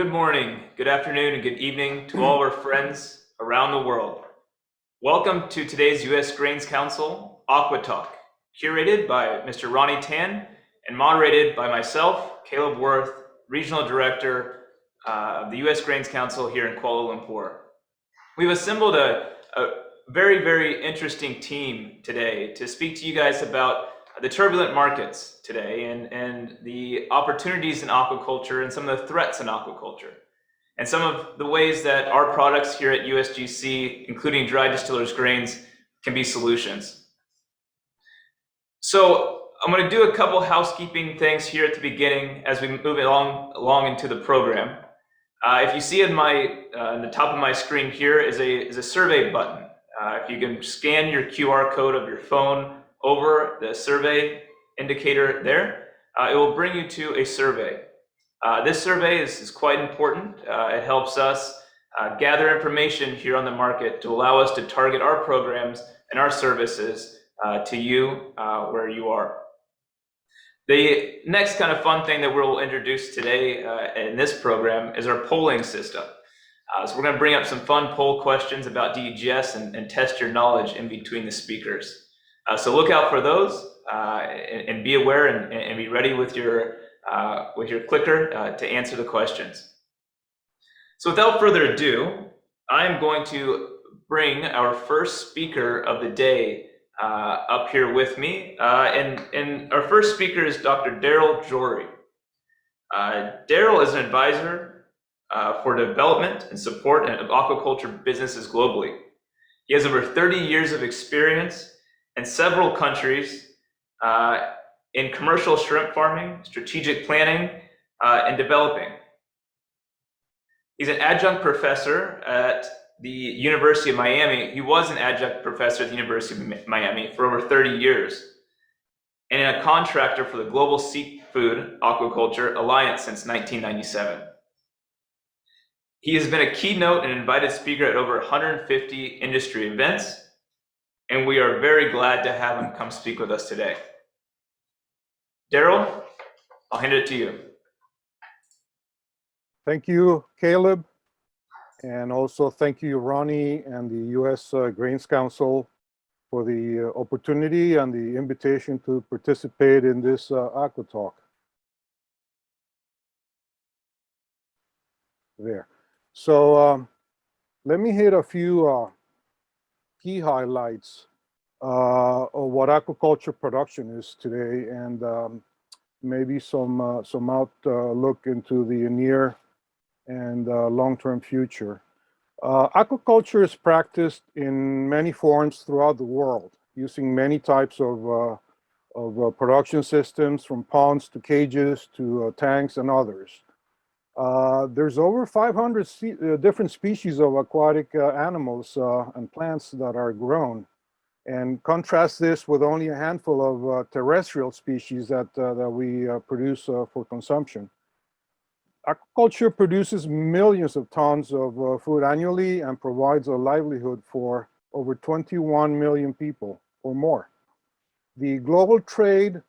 Good morning, good afternoon, and good evening to all our friends around the world. Welcome to today's U.S. Grains Council Aqua Talk, curated by Mr. Ronnie Tan and moderated by myself, Caleb Worth, Regional Director of the U.S. Grains Council here in Kuala Lumpur. We've assembled a very interesting team today to speak to you guys about the turbulent markets today and the opportunities in aquaculture and some of the threats in aquaculture and some of the ways that our products here at USGC, including dry distillers grains, can be solutions. So I'm going to do a couple housekeeping things here at the beginning as we move along into the program. If you see in the top of my screen here is a survey button. If you can scan your QR code of your phone over the survey indicator there, it will bring you to a survey. This survey is quite important. It helps us gather information here on the market to allow us to target our programs and our services to you where you are. The next kind of fun thing that we'll introduce today in this program is our polling system. So we're going to bring up some fun poll questions about DEGS and test your knowledge in between the speakers. So look out for those and be aware and be ready with your clicker to answer the questions. So without further ado, I'm going to bring our first speaker of the day up here with me. And our first speaker is Dr. Daryl Jory. Daryl is an advisor for development and support of aquaculture businesses globally. He has over 30 years of experience in several countries in commercial shrimp farming, strategic planning, and developing. He's an adjunct professor at the University of Miami. He was an adjunct professor at the University of Miami for over 30 years and a contractor for the Global Seafood Aquaculture Alliance since 1997. He has been a keynote and invited speaker at over 150 industry events, and we are very glad to have him come speak with us today. Daryl, I'll hand it to you. Thank you, Caleb, and also thank you, Ronnie, and the U.S. Grains Council for the opportunity and the invitation to participate in this Aqua Talk. There. So let me hit a few key highlights of what aquaculture production is today, and maybe some outlook into the near and long-term future. Aquaculture is practiced in many forms throughout the world, using many types of production systems, from ponds to cages to tanks and others. There's over 500 different species of aquatic animals and plants that are grown, and contrast this with only a handful of terrestrial species that we produce for consumption. Aquaculture produces millions of tons of food annually and provides a livelihood for over 21 million people or more. The global trade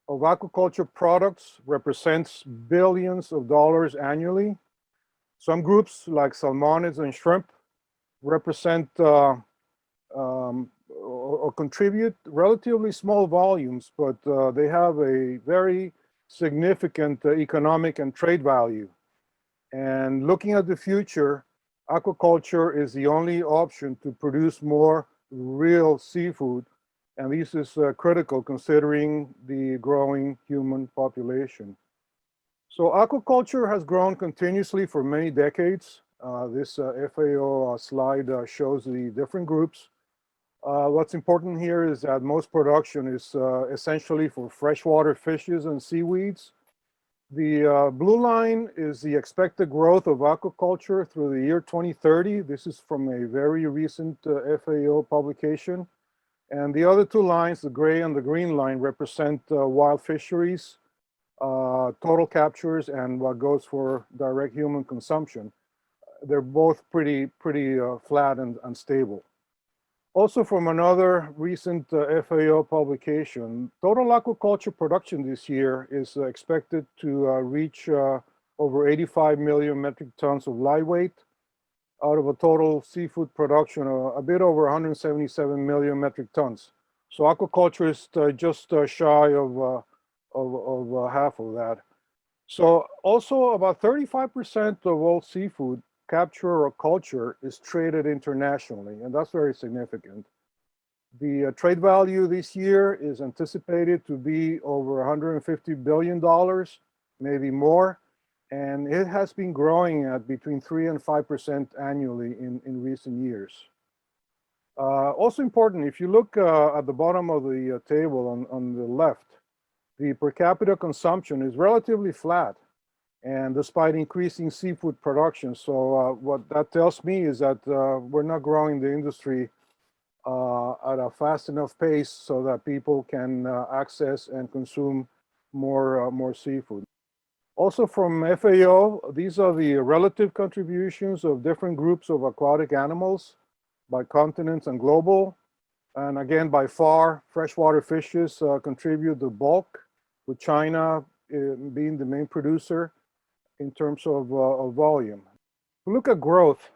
of aquaculture products represents billions of dollars annually. Some groups, like salmonids and shrimp, represent or contribute relatively small volumes, but they have a very significant economic and trade value. And looking at the future, aquaculture is the only option to produce more real seafood, and this is critical considering the growing human population. So aquaculture has grown continuously for many decades. This FAO slide shows the different groups. What's important here is that most production is essentially for freshwater fishes and seaweeds. The blue line is the expected growth of aquaculture through the year 2030. This is from a very recent FAO publication. And the other two lines, the gray and the green line, represent wild fisheries, total captures, and what goes for direct human consumption. They're both pretty flat and stable. Also, from another recent FAO publication, total aquaculture production this year is expected to reach over 85 million metric tons of live weight, out of a total seafood production of a bit over 177 million metric tons. So aquaculture is just shy of half of that. So also about 35% of all seafood capture or culture is traded internationally, and that's very significant. The trade value this year is anticipated to be over $150 billion, maybe more, and it has been growing at between 3 and 5% annually in recent years. Also important, if you look at the bottom of the table on the left, the per capita consumption is relatively flat, and despite increasing seafood production. So what that tells me is that we're not growing the industry at a fast enough pace so that people can access and consume more seafood. Also from FAO, these are the relative contributions of different groups of aquatic animals by continents and global. And again, by far, freshwater fishes contribute the bulk, with China being the main producer in terms of volume. We look at growth,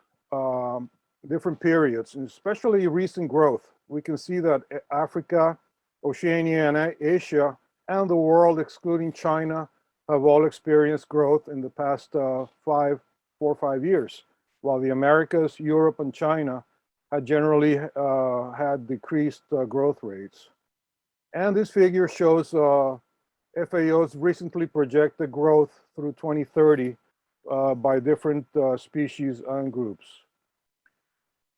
different periods, and especially recent growth. We can see that Africa, Oceania, and Asia, and the world, excluding China, have all experienced growth in the past 4 or 5 years, while the Americas, Europe, and China had generally had decreased growth rates. And this figure shows FAO's recently projected growth through 2030 by different species and groups.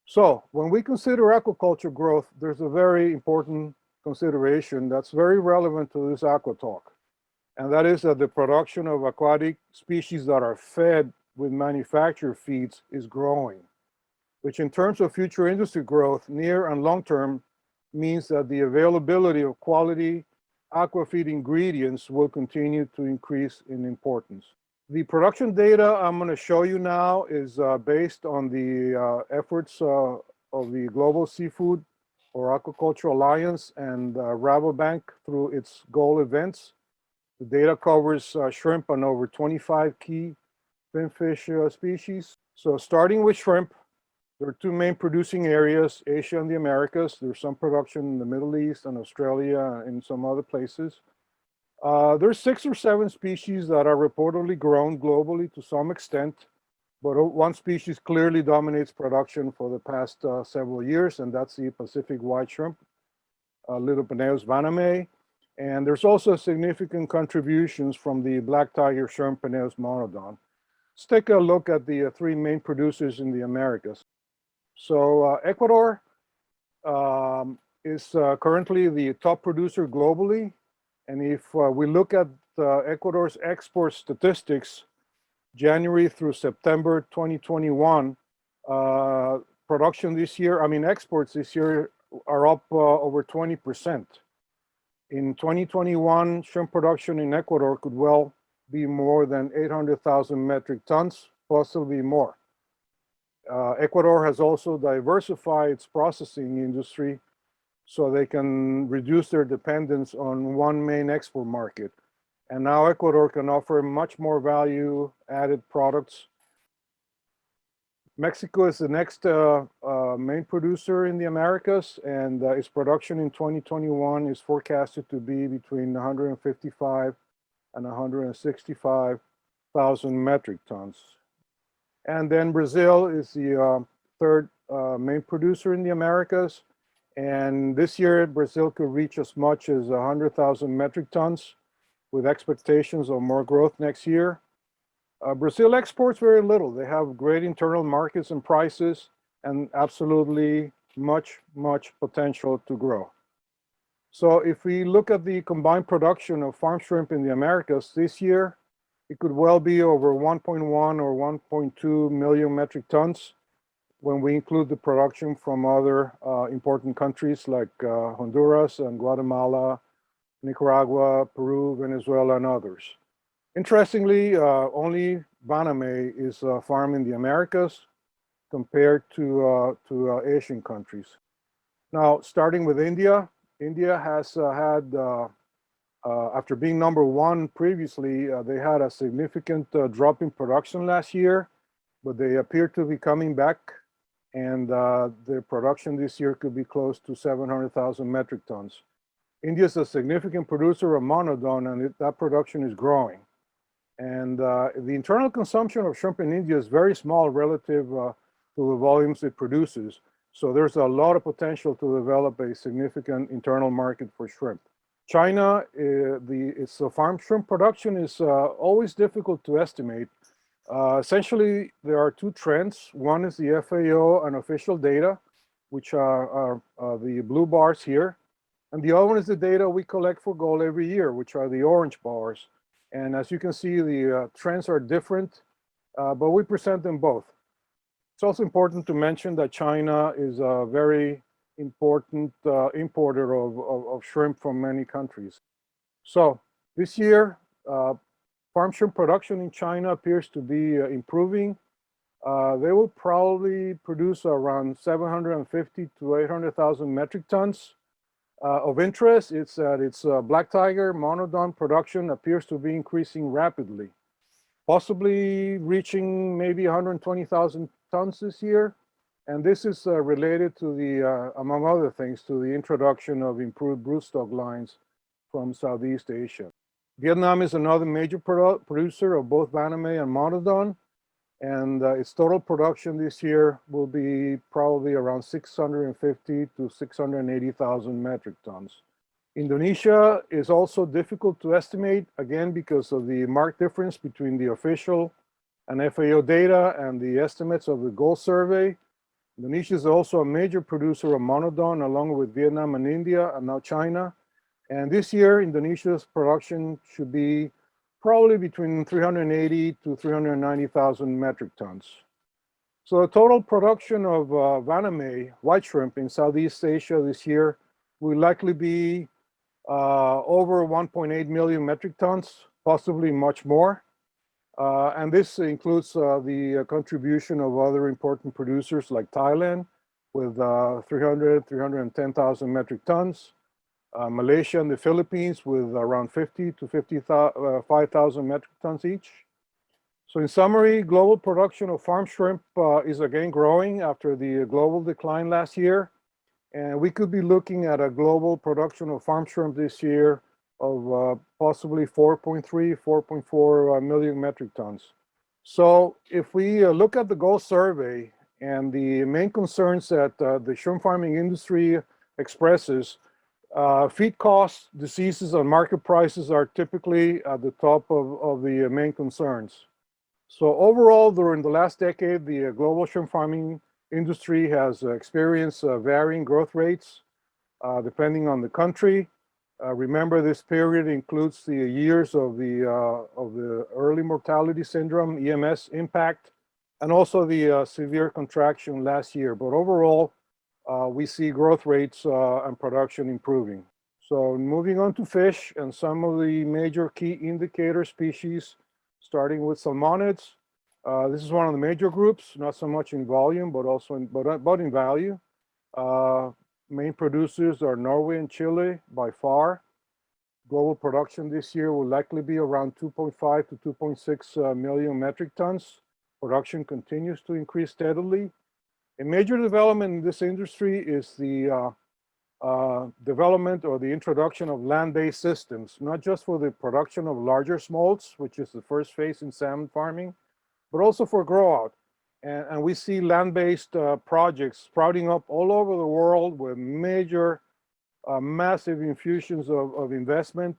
So when we consider aquaculture growth, there's a very important consideration that's very relevant to this aqua talk. And that is that the production of aquatic species that are fed with manufactured feeds is growing, which in terms of future industry growth, near and long term, means that the availability of quality aquafeed ingredients will continue to increase in importance. The production data I'm going to show you now is based on the efforts of the Global Seafood or Aquaculture Alliance and Rabobank through its goal events. The data covers shrimp on over 25 key finfish species. So starting with shrimp, there are two main producing areas, Asia and the Americas. There's some production in the Middle East and Australia and some other places. There's 6 or 7 species that are reportedly grown globally to some extent, but one species clearly dominates production for the past several years, and that's the Pacific white shrimp, Lidopenaeus vanamae. And there's also significant contributions from the black tiger shrimp, Penaeus monodon. Let's take a look at the 3 main producers in the Americas. So Ecuador is currently the top producer globally. And if we look at Ecuador's export statistics, January through September 2021, production this year, exports this year are up over 20%. In 2021, shrimp production in Ecuador could well be more than 800,000 metric tons, possibly more. Ecuador has also diversified its processing industry so they can reduce their dependence on one main export market. And now Ecuador can offer much more value-added products. Mexico is the next main producer in the Americas, and its production in 2021 is forecasted to be between 155 and 165,000 metric tons. And then Brazil is the third main producer in the Americas. And this year, Brazil could reach as much as 100,000 metric tons, with expectations of more growth next year. Brazil exports very little. They have great internal markets and prices, and absolutely much potential to grow. So if we look at the combined production of farm shrimp in the Americas this year, it could well be over 1.1 or 1.2 million metric tons when we include the production from other important countries like Honduras and Guatemala, Nicaragua, Peru, Venezuela, and others. Interestingly, only vanamae is farmed in the Americas compared to Asian countries. Now, starting with India, India has had After being number one previously, they had a significant drop in production last year, but they appear to be coming back, and their production this year could be close to 700,000 metric tons. India is a significant producer of monodon, and that production is growing. And the internal consumption of shrimp in India is very small relative to the volumes it produces. So there's a lot of potential to develop a significant internal market for shrimp. China, its farm shrimp production is always difficult to estimate. Essentially, there are two trends. One is the FAO and official data, which are the blue bars here. And the other one is the data we collect for gold every year, which are the orange bars. And as you can see, the trends are different, but we present them both. It's also important to mention that China is a very important importer of shrimp from many countries. So this year, farm shrimp production in China appears to be improving. They will probably produce around 750 to 800,000 metric tons. Of interest, it's that its black tiger monodon production appears to be increasing rapidly, possibly reaching maybe 120,000 tons this year. And this is related to the, among other things, to the introduction of improved broodstock lines from Southeast Asia. Vietnam is another major producer of both Vaname and monodon, and its total production this year will be probably around 650 to 680,000 metric tons. Indonesia is also difficult to estimate, again, because of the marked difference between the official and FAO data and the estimates of the Gold Survey. Indonesia is also a major producer of monodon, along with Vietnam and India, and now China. And this year, Indonesia's production should be probably between 380 to 390,000 metric tons. So the total production of Vaname, white shrimp, in Southeast Asia this year will likely be over 1.8 million metric tons, possibly much more. And this includes the contribution of other important producers like Thailand with 310,000 metric tons, Malaysia and the Philippines with around 50 to 55,000 metric tons each. So in summary, global production of farm shrimp is again growing after the global decline last year. And we could be looking at a global production of farm shrimp this year of possibly 4.4 million metric tons. So if we look at the Gold Survey and the main concerns that the shrimp farming industry expresses, feed costs, diseases, and market prices are typically at the top of the main concerns. So overall, during the last decade, the global shrimp farming industry has experienced varying growth rates depending on the country. Remember, this period includes the years of the early mortality syndrome, EMS impact, and also the severe contraction last year. But overall, we see growth rates and production improving. So moving on to fish and some of the major key indicator species, starting with salmonids. This is one of the major groups, not so much in volume, but also in value. Main producers are Norway and Chile by far. Global production this year will likely be around 2.5 to 2.6 million metric tons. Production continues to increase steadily. A major development in this industry is the development or the introduction of land-based systems, not just for the production of larger smolts, which is the first phase in salmon farming, but also for grow-out. And we see land-based projects sprouting up all over the world with major, massive infusions of investment,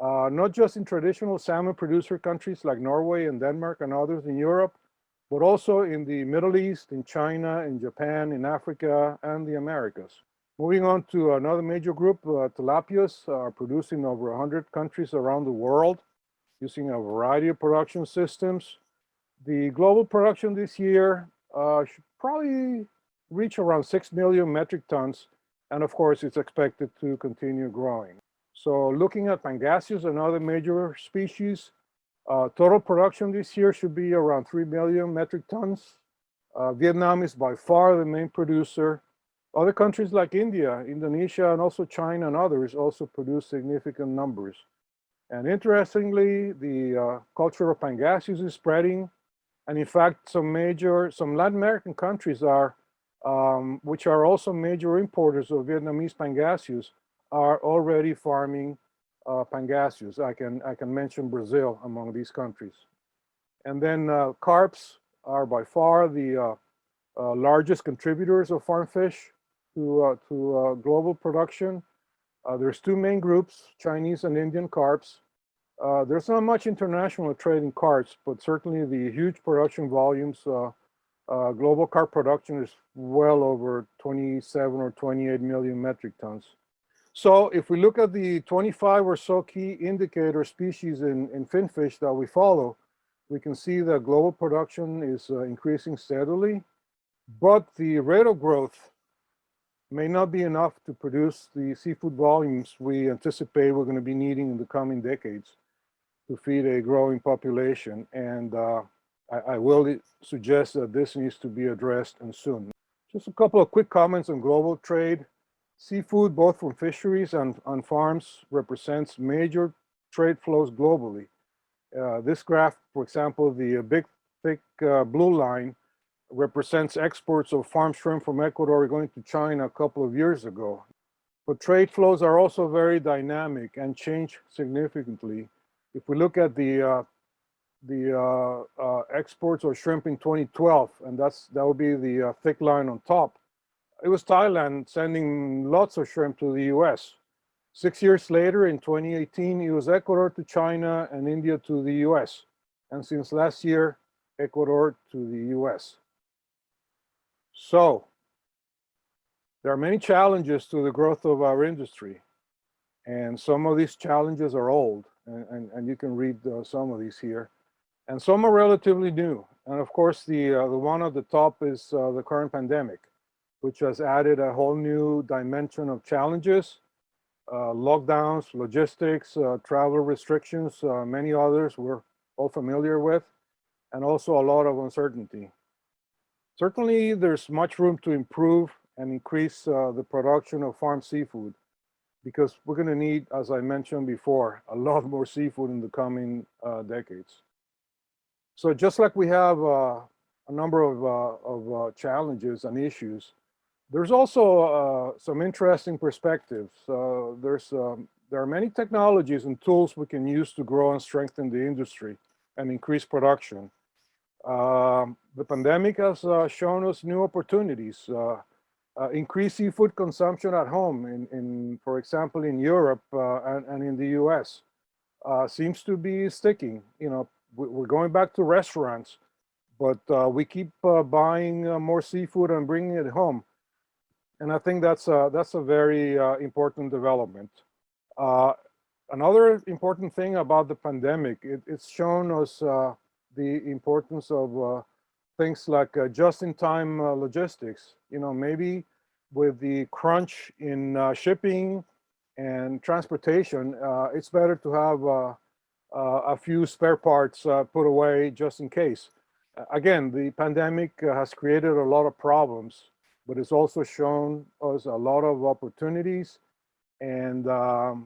not just in traditional salmon producer countries like Norway and Denmark and others in Europe, but also in the Middle East, in China, in Japan, in Africa, and the Americas. Moving on to another major group, tilapias are produced in over 100 countries around the world using a variety of production systems. The global production this year should probably reach around 6 million metric tons, and of course, it's expected to continue growing. So looking at pangasius, another major species, total production this year should be around 3 million metric tons. Vietnam is by far the main producer. Other countries like India, Indonesia, and also China and others also produce significant numbers. And interestingly, the culture of pangasius is spreading. And in fact, some Latin American countries are, which are also major importers of Vietnamese pangasius, are already farming pangasius. I can mention Brazil among these countries. And then carps are by far the largest contributors of farm fish to global production. There's two main groups, Chinese and Indian carps. There's not much international trade in carps, but certainly the huge production volumes, global carp production is well over 27 or 28 million metric tons. So if we look at the 25 or so key indicator species in finfish that we follow, we can see that global production is increasing steadily, but the rate of growth may not be enough to produce the seafood volumes we anticipate we're going to be needing in the coming decades to feed a growing population. And I will suggest that this needs to be addressed and soon. Just a couple of quick comments on global trade. Seafood, both from fisheries and on farms, represents major trade flows globally. This graph, for example, the big, thick blue line represents exports of farm shrimp from Ecuador going to China a couple of years ago. But trade flows are also very dynamic and change significantly. If we look at the exports of shrimp in 2012, and that would be the thick line on top, it was Thailand sending lots of shrimp to the US. 6 years later, in 2018, it was Ecuador to China and India to the US. And since last year, Ecuador to the US. So, there are many challenges to the growth of our industry. And some of these challenges are old, and you can read some of these here. And some are relatively new. And of course, the one at the top is the current pandemic, which has added a whole new dimension of challenges, lockdowns, logistics, travel restrictions, many others we're all familiar with, and also a lot of uncertainty. Certainly, there's much room to improve and increase the production of farm seafood, because we're going to need, as I mentioned before, a lot more seafood in the coming decades. So just like we have a number of challenges and issues, there's also some interesting perspectives. There are many technologies and tools we can use to grow and strengthen the industry and increase production. The pandemic has shown us new opportunities. Increased seafood consumption at home, for example, in Europe and in the US, seems to be sticking. You know, we're going back to restaurants, but we keep buying more seafood and bringing it home. And I think that's a very important development. Another important thing about the pandemic, it's shown us the importance of things like just-in-time logistics. You know, maybe with the crunch in shipping and transportation, it's better to have a few spare parts put away just in case. Again, the pandemic has created a lot of problems, but it's also shown us a lot of opportunities, and I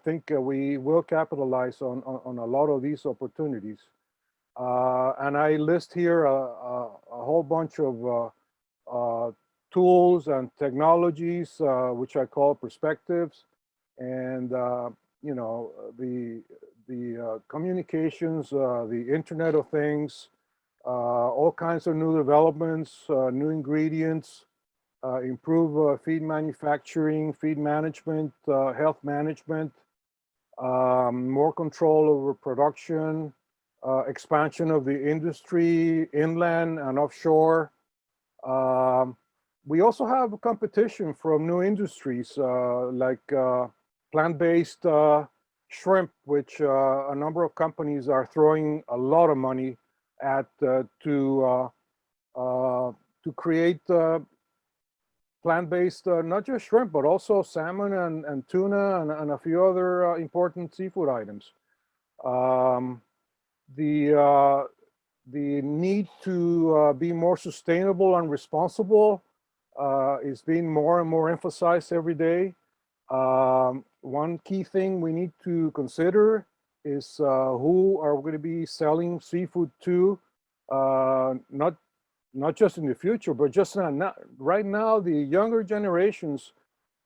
think we will capitalize on a lot of these opportunities. And I list here a whole bunch of tools and technologies, which I call perspectives, and you know, the communications, the Internet of Things, all kinds of new developments, new ingredients, improve feed manufacturing, feed management, health management, more control over production, expansion of the industry inland and offshore. We also have competition from new industries like plant-based shrimp, which a number of companies are throwing a lot of money at to create plant-based, not just shrimp, but also salmon and tuna and a few other important seafood items. The need to be more sustainable and responsible is being more and more emphasized every day. one key thing we need to consider is who are we going to be selling seafood to, not just in the future, but just now. Right now, the younger generations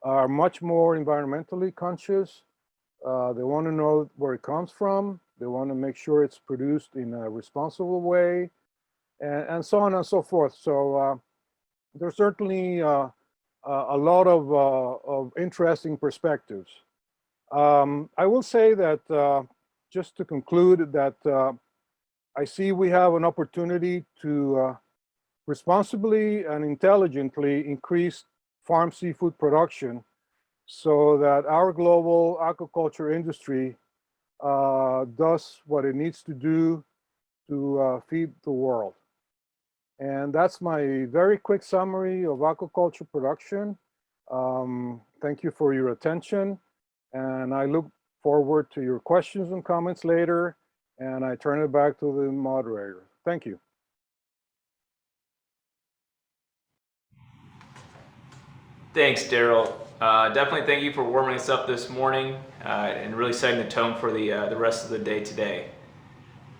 are much more environmentally conscious. They want to know where it comes from. They want to make sure it's produced in a responsible way, and so on and so forth. So there's certainly a lot of interesting perspectives. I will say that just to conclude that I see we have an opportunity to responsibly and intelligently increase farm seafood production so that our global aquaculture industry does what it needs to do to feed the world. And that's my very quick summary of aquaculture production. Thank you for your attention, and I look forward to your questions and comments later, and I turn it back to the moderator. Thank you. Thanks, Daryl. Definitely thank you for warming us up this morning and really setting the tone for the rest of the day today.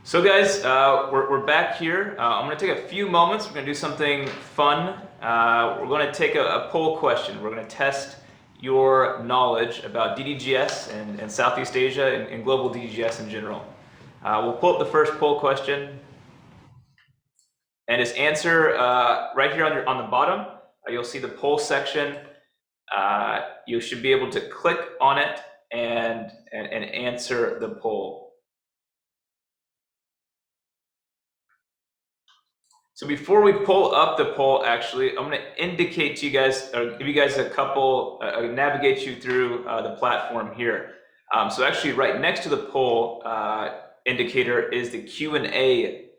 So guys, we're back here. I'm going to take a few moments. We're going to do something fun. We're going to take a poll question. We're going to test your knowledge about DDGS and Southeast Asia and global DDGS in general. We'll pull up the first poll question, and its answer right here on the bottom. You'll see the poll section. You should be able to click on it and answer the poll. So before we pull up the poll, actually, I'm going to indicate to you guys, or give you guys a couple, navigate you through the platform here. So actually, right next to the poll indicator is the Q&A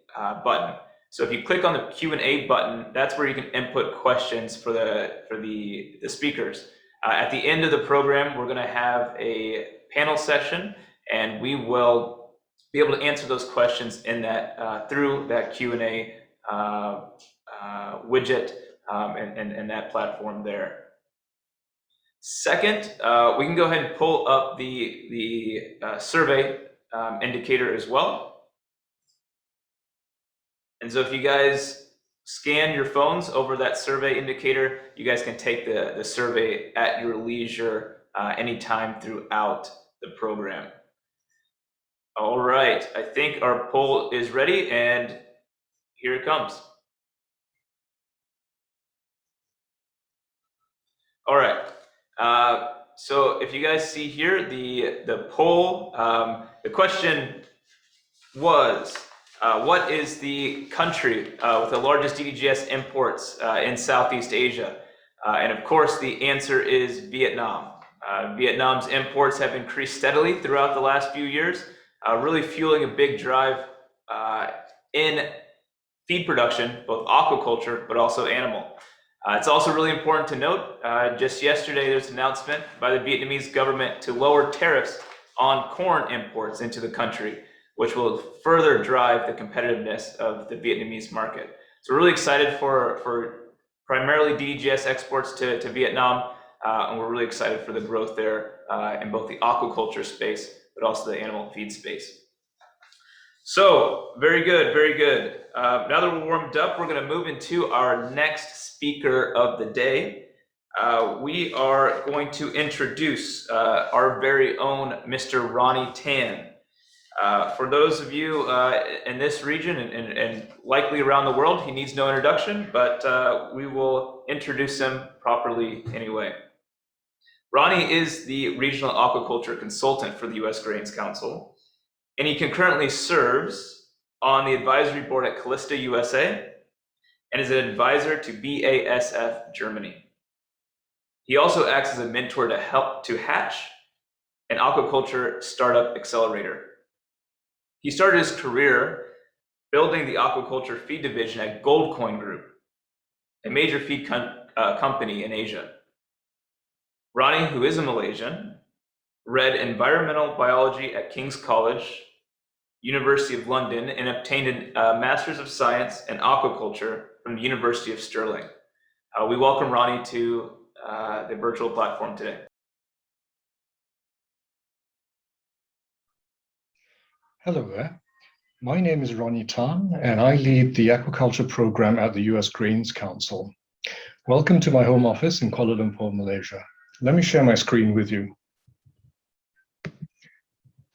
button. So if you click on the Q&A button, that's where you can input questions for the speakers. At the end of the program, we're going to have a panel session, and we will be able to answer those questions in that through that Q&A widget and that platform there. Second, we can go ahead and pull up the survey indicator as well. And so if you guys scan your phones over that survey indicator, you guys can take the survey at your leisure anytime throughout the program. All right, I think our poll is ready, and here it comes. All right. So if you guys see here, the poll, the question was, what is the country with the largest DDGS imports in Southeast Asia? And of course, the answer is Vietnam. Vietnam's imports have increased steadily throughout the last few years, really fueling a big drive in feed production, both aquaculture, but also animal. It's also really important to note, just yesterday there's an announcement by the Vietnamese government to lower tariffs on corn imports into the country, which will further drive the competitiveness of the Vietnamese market. So we're really excited for primarily DDGS exports to Vietnam, and we're really excited for the growth there in both the aquaculture space, but also the animal feed space. So very good, very good. Now that we're warmed up, we're going to move into our next speaker of the day. We are going to introduce our very own Mr. Ronnie Tan. For those of you in this region and likely around the world, he needs no introduction, but we will introduce him properly anyway. Ronnie is the regional aquaculture consultant for the U.S. Grains Council, and he concurrently serves on the advisory board at Callista USA and is an advisor to BASF Germany. He also acts as a mentor to help to Hatch, an aquaculture startup accelerator. He started his career building the aquaculture feed division at Goldcoin Group, a major feed company in Asia. Ronnie, who is a Malaysian, read environmental biology at King's College, University of London, and obtained a Master's of Science in Aquaculture from the University of Stirling. We welcome Ronnie to the virtual platform today. Hello there. My name is Ronnie Tan, and I lead the aquaculture program at the US Grains Council. Welcome to my home office in Kuala Lumpur, Malaysia. Let me share my screen with you.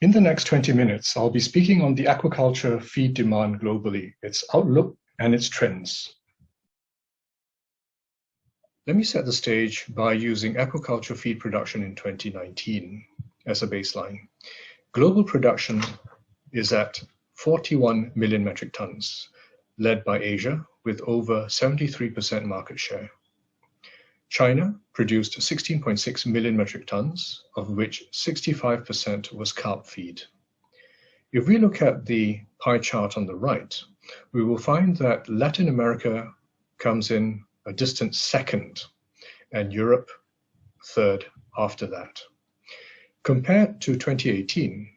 In the next 20 minutes, I'll be speaking on the aquaculture feed demand globally, its outlook and its trends. Let me set the stage by using aquaculture feed production in 2019 as a baseline. Global production is at 41 million metric tons, led by Asia with over 73% market share. China produced 16.6 million metric tons, of which 65% was carp feed. If we look at the pie chart on the right, we will find that Latin America comes in a distant second, and Europe third after that. Compared to 2018,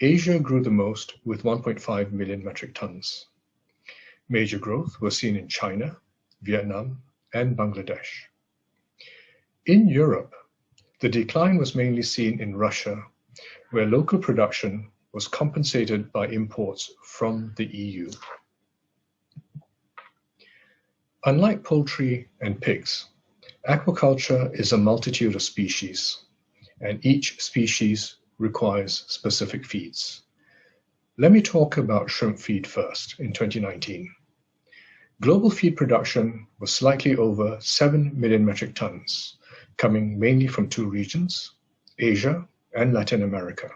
Asia grew the most with 1.5 million metric tons. Major growth was seen in China, Vietnam, and Bangladesh. In Europe, the decline was mainly seen in Russia, where local production was compensated by imports from the EU. Unlike poultry and pigs, aquaculture is a multitude of species, and each species requires specific feeds. Let me talk about shrimp feed first in 2019. Global feed production was slightly over 7 million metric tons, coming mainly from two regions, Asia and Latin America.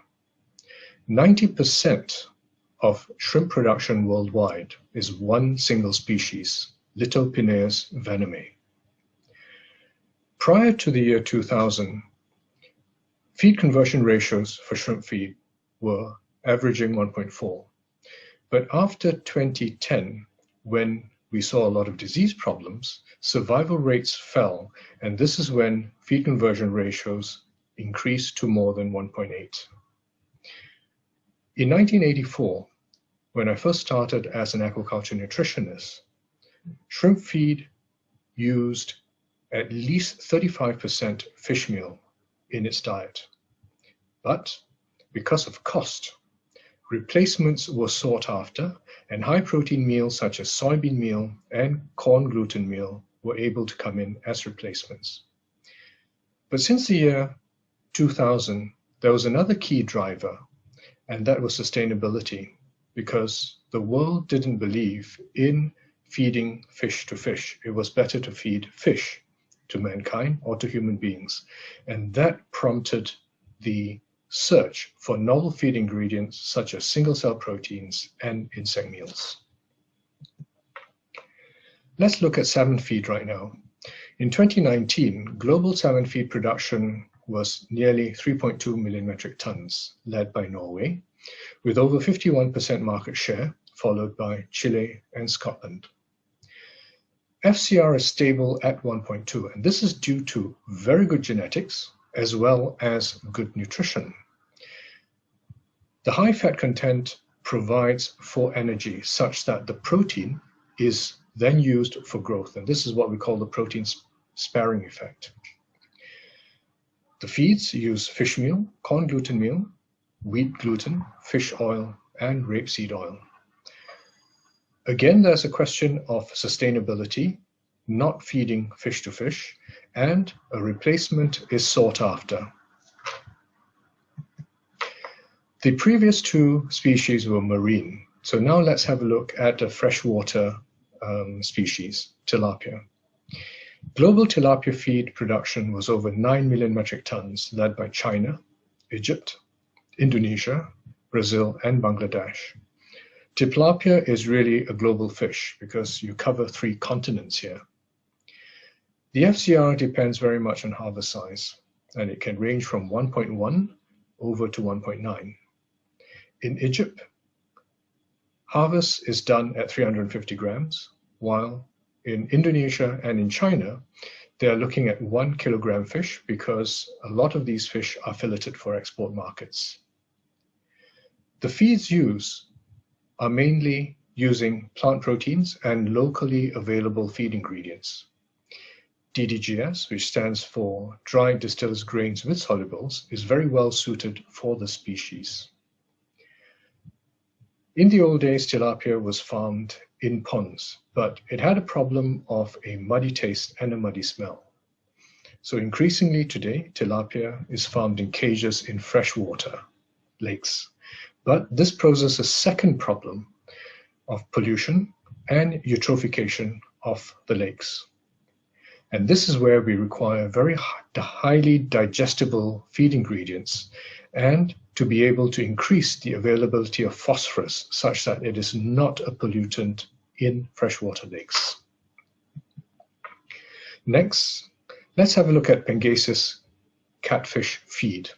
90% of shrimp production worldwide is one single species, Lithopineus venomei. Prior to the year 2000, feed conversion ratios for shrimp feed were averaging 1.4. But after 2010, when we saw a lot of disease problems, survival rates fell, and this is when feed conversion ratios increased to more than 1.8. In 1984, when I first started as an aquaculture nutritionist, shrimp feed used at least 35% fish meal in its diet. But because of cost, replacements were sought after, and high protein meals such as soybean meal and corn gluten meal were able to come in as replacements. But since the year 2000, there was another key driver, and that was sustainability, because the world didn't believe in feeding fish to fish. It was better to feed fish to mankind or to human beings. And that prompted the search for novel feed ingredients such as single-cell proteins and insect meals. Let's look at salmon feed right now. In 2019, global salmon feed production was nearly 3.2 million metric tons, led by Norway, with over 51% market share, followed by Chile and Scotland. FCR is stable at 1.2, and this is due to very good genetics as well as good nutrition. The high fat content provides for energy such that the protein is then used for growth, and this is what we call the protein sparing effect. The feeds use fish meal, corn gluten meal, wheat gluten, fish oil, and rapeseed oil. Again, there's a question of sustainability, not feeding fish to fish, and a replacement is sought after. The previous two species were marine, so now let's have a look at a freshwater species, tilapia. Global tilapia feed production was over 9 million metric tons, led by China, Egypt, Indonesia, Brazil, and Bangladesh. Tilapia is really a global fish because you cover 3 continents here. The FCR depends very much on harvest size, and it can range from 1.1 over to 1.9. In Egypt, harvest is done at 350 grams, while in Indonesia and in China, they are looking at 1 kilogram fish because a lot of these fish are filleted for export markets. The feeds used are mainly using plant proteins and locally available feed ingredients. DDGS, which stands for dried distillers grains with solubles, is very well suited for the species. In the old days, tilapia was farmed in ponds, but it had a problem of a muddy taste and a muddy smell. So increasingly today, tilapia is farmed in cages in freshwater lakes. But this poses a second problem of pollution and eutrophication of the lakes. And this is where we require very highly digestible feed ingredients and to be able to increase the availability of phosphorus such that it is not a pollutant in freshwater lakes. Next, let's have a look at Pangasius catfish feed.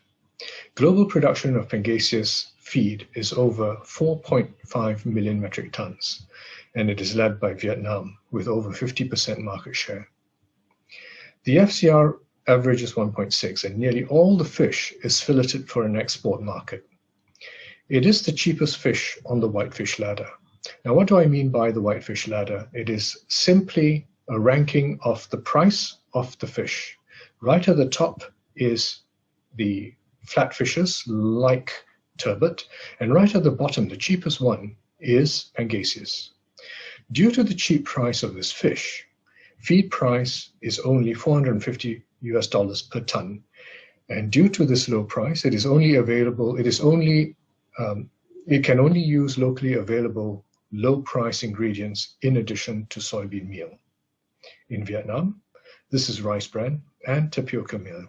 Global production of Pangasius feed is over 4.5 million metric tons, and it is led by Vietnam with over 50% market share. The FCR average is 1.6, and nearly all the fish is filleted for an export market. It is the cheapest fish on the whitefish ladder. Now, what do I mean by the whitefish ladder? It is simply a ranking of the price of the fish. Right at the top is the flatfishes like turbot, and right at the bottom, the cheapest one is Pangasius. Due to the cheap price of this fish, feed price is only $450 per ton, and due to this low price, it can only use locally available low price ingredients in addition to soybean meal. In Vietnam, this is rice bran and tapioca meal.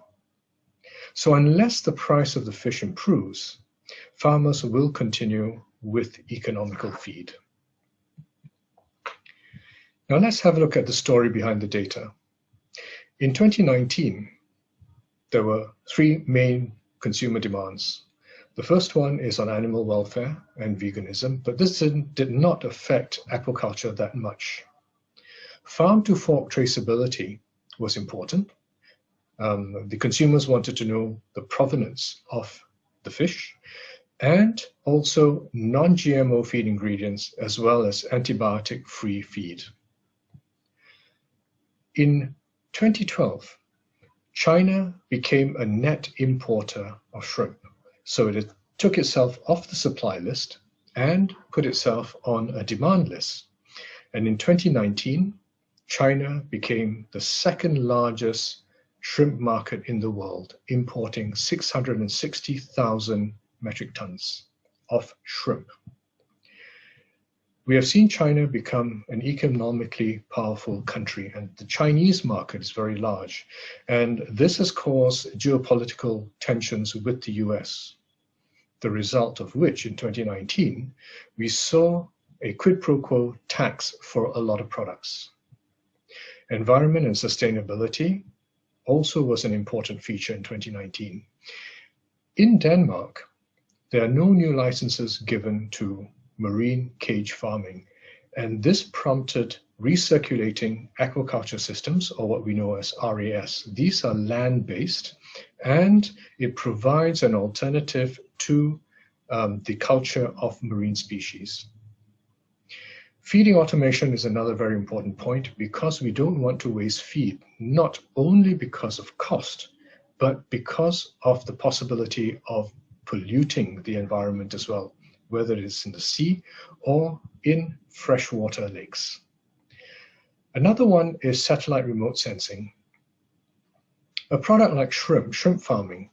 So unless the price of the fish improves, farmers will continue with economical feed. Now let's have a look at the story behind the data. In 2019, there were three main consumer demands. The first one is on animal welfare and veganism, but this did not affect aquaculture that much. Farm-to-fork traceability was important. The consumers wanted to know the provenance of the fish, and also non-GMO feed ingredients, as well as antibiotic-free feed. In 2012, China became a net importer of shrimp, so it took itself off the supply list and put itself on a demand list. And in 2019, China became the second largest shrimp market in the world, importing 660,000 metric tons of shrimp. We have seen China become an economically powerful country, and the Chinese market is very large. And this has caused geopolitical tensions with the US, the result of which in 2019, we saw a quid pro quo tax for a lot of products. Environment and sustainability also was an important feature in 2019. In Denmark, there are no new licenses given to marine cage farming, and this prompted recirculating aquaculture systems, or what we know as RAS. These are land-based, and it provides an alternative to the culture of marine species. Feeding automation is another very important point because we don't want to waste feed, not only because of cost, but because of the possibility of polluting the environment as well, whether it is in the sea or in freshwater lakes. Another one is satellite remote sensing. A product like shrimp farming,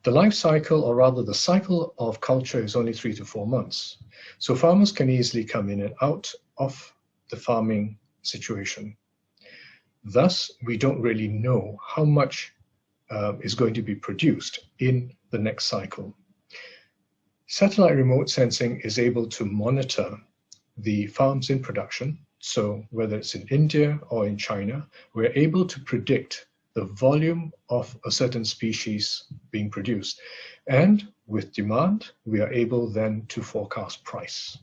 the life cycle, or rather the cycle of culture, is only 3 to 4 months. So farmers can easily come in and out of the farming situation. Thus, we don't really know how much is going to be produced in the next cycle. Satellite remote sensing is able to monitor the farms in production. So whether it's in India or in China, we're able to predict the volume of a certain species being produced. And with demand, we are able then to forecast price.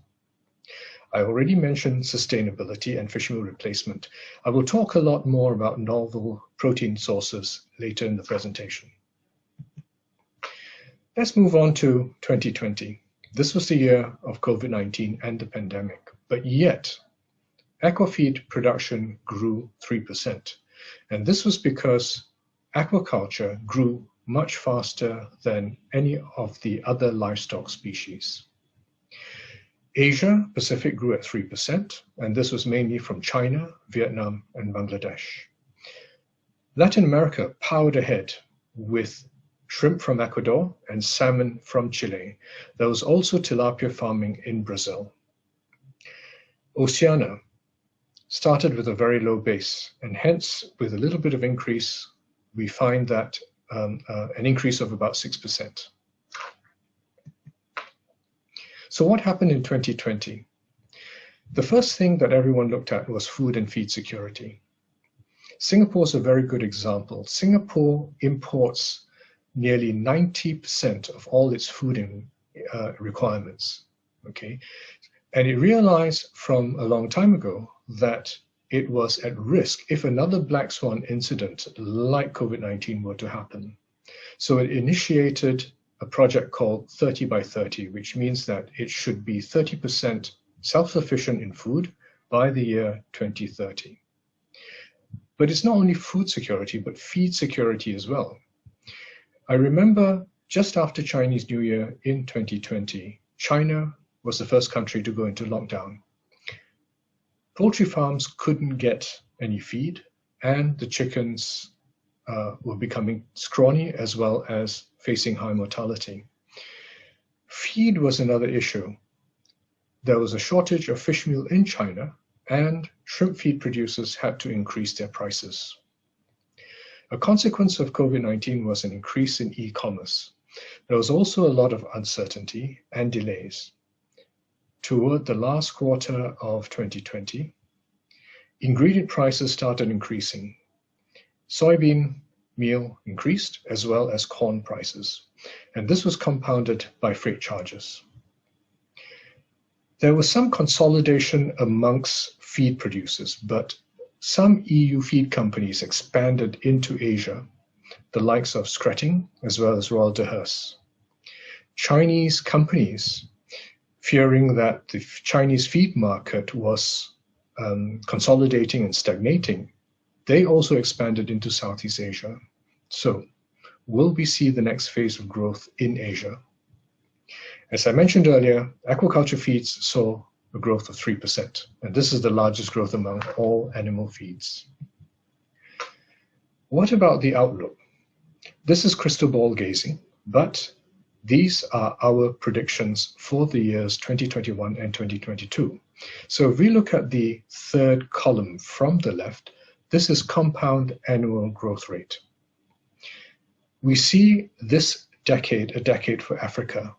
I already mentioned sustainability and fish meal replacement. I will talk a lot more about novel protein sources later in the presentation. Let's move on to 2020. This was the year of COVID-19 and the pandemic, but yet aquafeed production grew 3%. And this was because aquaculture grew much faster than any of the other livestock species. Asia Pacific grew at 3%, and this was mainly from China, Vietnam, and Bangladesh. Latin America powered ahead with shrimp from Ecuador and salmon from Chile. There was also tilapia farming in Brazil. Oceania started with a very low base, and hence, with a little bit of increase, we find that an increase of about 6%. So what happened in 2020? The first thing that everyone looked at was food and feed security. Singapore is a very good example. Singapore imports nearly 90% of all its food requirements, okay? And it realized from a long time ago that it was at risk if another black swan incident like COVID-19 were to happen. So it initiated a project called 30 by 30, which means that it should be 30% self-sufficient in food by the year 2030. But it's not only food security, but feed security as well. I remember just after Chinese New Year in 2020, China was the first country to go into lockdown. Poultry farms couldn't get any feed, and the chickens were becoming scrawny as well as facing high mortality. Feed was another issue. There was a shortage of fish meal in China, and shrimp feed producers had to increase their prices. A consequence of COVID-19 was an increase in e-commerce. There was also a lot of uncertainty and delays. Toward the last quarter of 2020, ingredient prices started increasing. Soybean meal increased, as well as corn prices, and this was compounded by freight charges. There was some consolidation amongst feed producers, but some EU feed companies expanded into Asia, the likes of Skretting as well as Royal de Heers. Chinese companies, fearing that the Chinese feed market was consolidating and stagnating, they also expanded into Southeast Asia. So, will we see the next phase of growth in Asia? As I mentioned earlier, aquaculture feeds saw a growth of 3%, and this is the largest growth among all animal feeds. What about the outlook? This is crystal ball gazing, but these are our predictions for the years 2021 and 2022. So if we look at the third column from the left, this is compound annual growth rate. We see this decade a decade for Africa,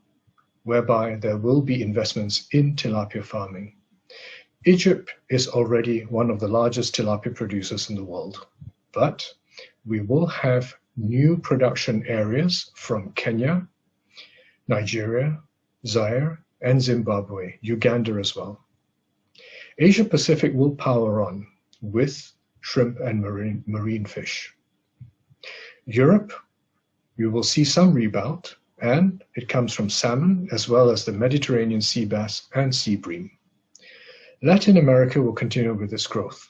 whereby there will be investments in tilapia farming. Egypt is already one of the largest tilapia producers in the world, but we will have new production areas from Kenya, Nigeria, Zaire, and Zimbabwe, Uganda as well. Asia Pacific will power on with shrimp and marine fish. Europe, you will see some rebound, and it comes from salmon as well as the Mediterranean sea bass and sea bream. Latin America will continue with its growth,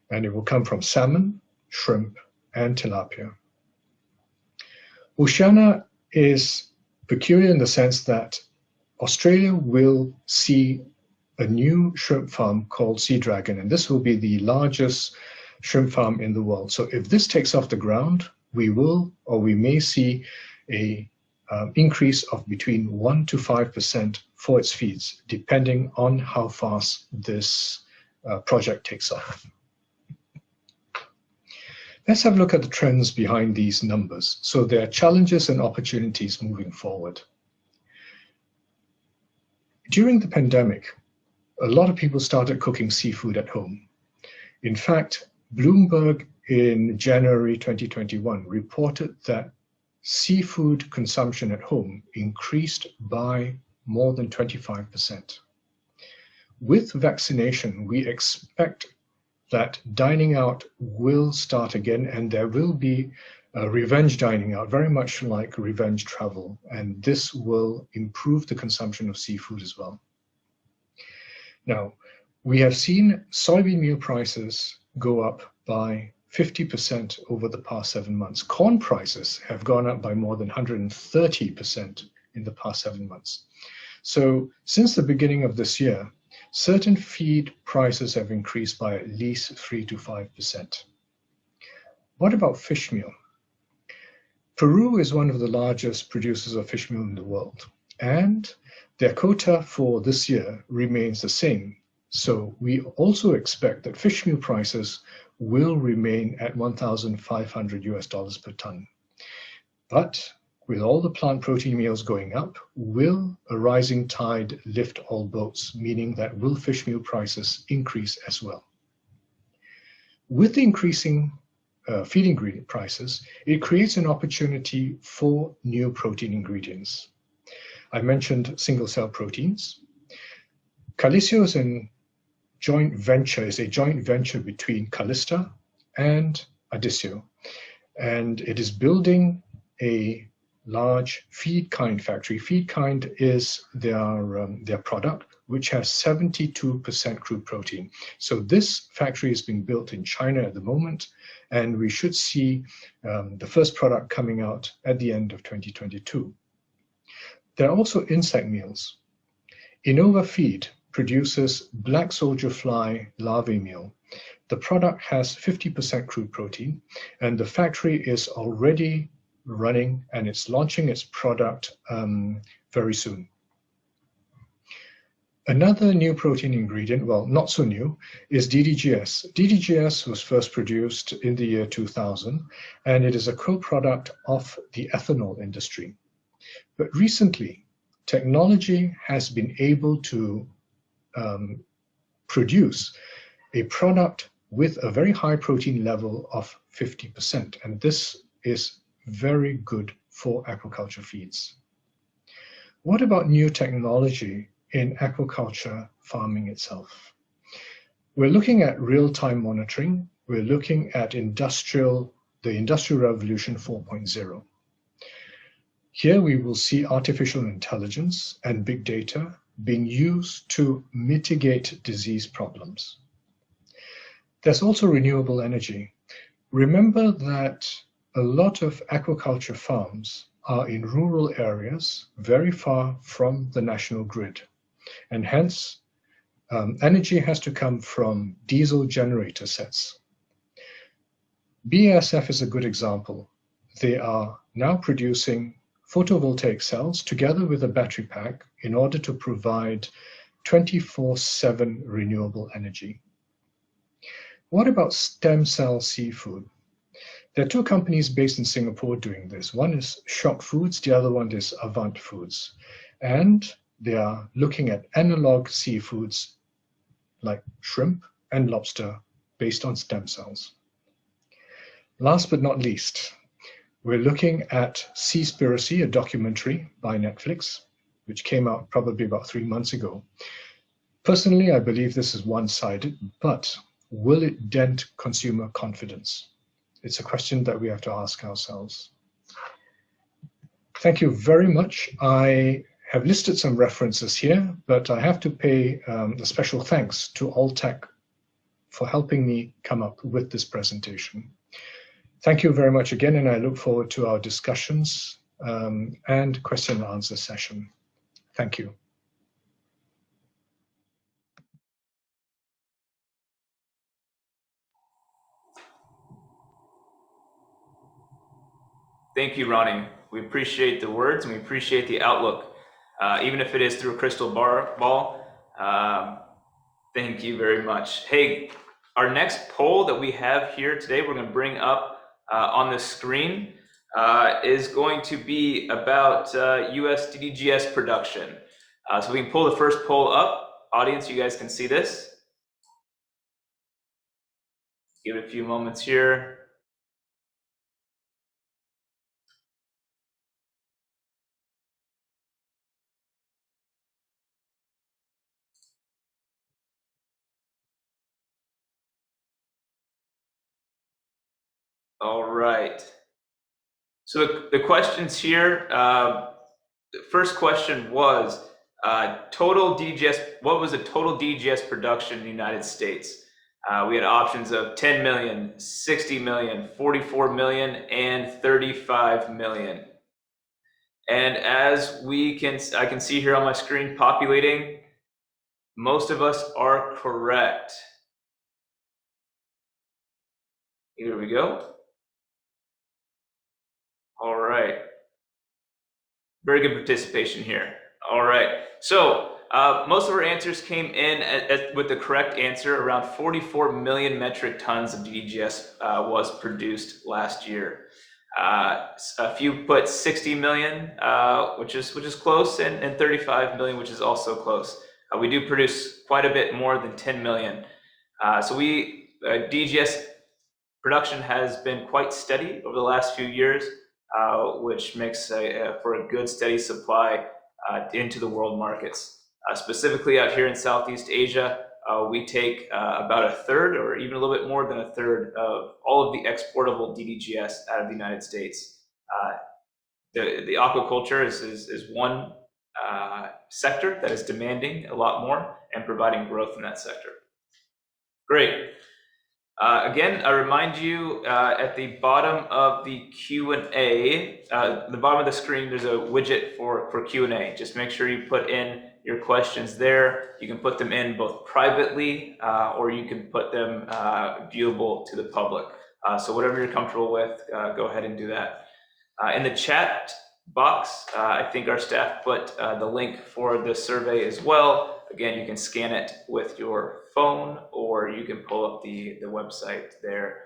and it will come from salmon, shrimp, and tilapia. Oceania is peculiar in the sense that Australia will see a new shrimp farm called Sea Dragon, and this will be the largest shrimp farm in the world. So if this takes off the ground, we will, or we may see a increase of between 1 to 5% for its feeds, depending on how fast this project takes off. Let's have a look at the trends behind these numbers. So there are challenges and opportunities moving forward. During the pandemic, a lot of people started cooking seafood at home. In fact, Bloomberg in January 2021 reported that seafood consumption at home increased by more than 25%. With vaccination, we expect that dining out will start again, and there will be revenge dining out, very much like revenge travel, and this will improve the consumption of seafood as well. Now, we have seen soybean meal prices go up by 50% over the past 7 months. Corn prices have gone up by more than 130% in the past 7 months. So since the beginning of this year, certain feed prices have increased by at least 3 to 5%. What about fish meal? Peru is one of the largest producers of fish meal in the world, and their quota for this year remains the same. So we also expect that fish meal prices will remain at 1,500 US dollars per ton. But with all the plant protein meals going up, will a rising tide lift all boats, meaning that will fish meal prices increase as well? With the increasing feed ingredient prices, it creates an opportunity for new protein ingredients. I mentioned single-cell proteins. Calisio is a joint venture between Calista and Adissio, and it is building a large feedkind factory. Feedkind is their product, which has 72% crude protein. So this factory is being built in China at the moment, and we should see the first product coming out at the end of 2022. There are also insect meals. Innova Feed produces black soldier fly larvae meal. The product has 50% crude protein, and the factory is already running and it's launching its product very soon. Another new protein ingredient, well, not so new, is DDGS. DDGS was first produced in the year 2000, and it is a co-product of the ethanol industry. But recently, technology has been able to produce a product with a very high protein level of 50%, and this is very good for aquaculture feeds. What about new technology in aquaculture farming itself? We're looking at real-time monitoring. We're looking at the Industrial Revolution 4.0. Here we will see artificial intelligence and big data being used to mitigate disease problems. There's also renewable energy. Remember that a lot of aquaculture farms are in rural areas very far from the national grid, and hence energy has to come from diesel generator sets. BASF is a good example. They are now producing photovoltaic cells together with a battery pack in order to provide 24/7 renewable energy. What about stem cell seafood? There are two companies based in Singapore doing this. One is Shock Foods, the other one is Avant Foods. And they are looking at analog seafoods like shrimp and lobster based on stem cells. Last but not least, we're looking at Seaspiracy, a documentary by Netflix, which came out probably about 3 months ago. Personally, I believe this is one-sided, but will it dent consumer confidence? It's a question that we have to ask ourselves. Thank you very much. I have listed some references here, but I have to pay a special thanks to Alltech for helping me come up with this presentation. Thank you very much again, and I look forward to our discussions and question and answer session. Thank you. Thank you, Ronnie. We appreciate the words and we appreciate the outlook, even if it is through a crystal ball. Thank you very much. Hey, our next poll that we have here today, we're going to bring up on the screen, is going to be about US DDGS production. So we can pull the first poll up. Audience, you guys can see this. Give it a few moments here. All right. So the questions here, the first question was total DDGS, what was the total DDGS production in the United States? We had options of 10 million, 60 million, 44 million, and 35 million. And as I can see here on my screen populating, most of us are correct. Here we go. All right. Very good participation here. All right. So most of our answers came in with the correct answer. Around 44 million metric tons of DDGS was produced last year. A few put 60 million, which is close, and 35 million, which is also close. We do produce quite a bit more than 10 million. So DGS production has been quite steady over the last few years, which makes for a good steady supply into the world markets. Specifically out here in Southeast Asia, we take about a third, or even a little bit more than a third, of all of the exportable DDGS out of the United States. The aquaculture is one sector that is demanding a lot more and providing growth in that sector. Great. Again, I remind you at the bottom of the Q&A, the bottom of the screen, there's a widget for Q&A. Just make sure you put in your questions there. You can put them in both privately or you can put them viewable to the public. So whatever you're comfortable with, go ahead and do that. In the chat box, I think our staff put the link for the survey as well. Again, you can scan it with your phone, or you can pull up the website there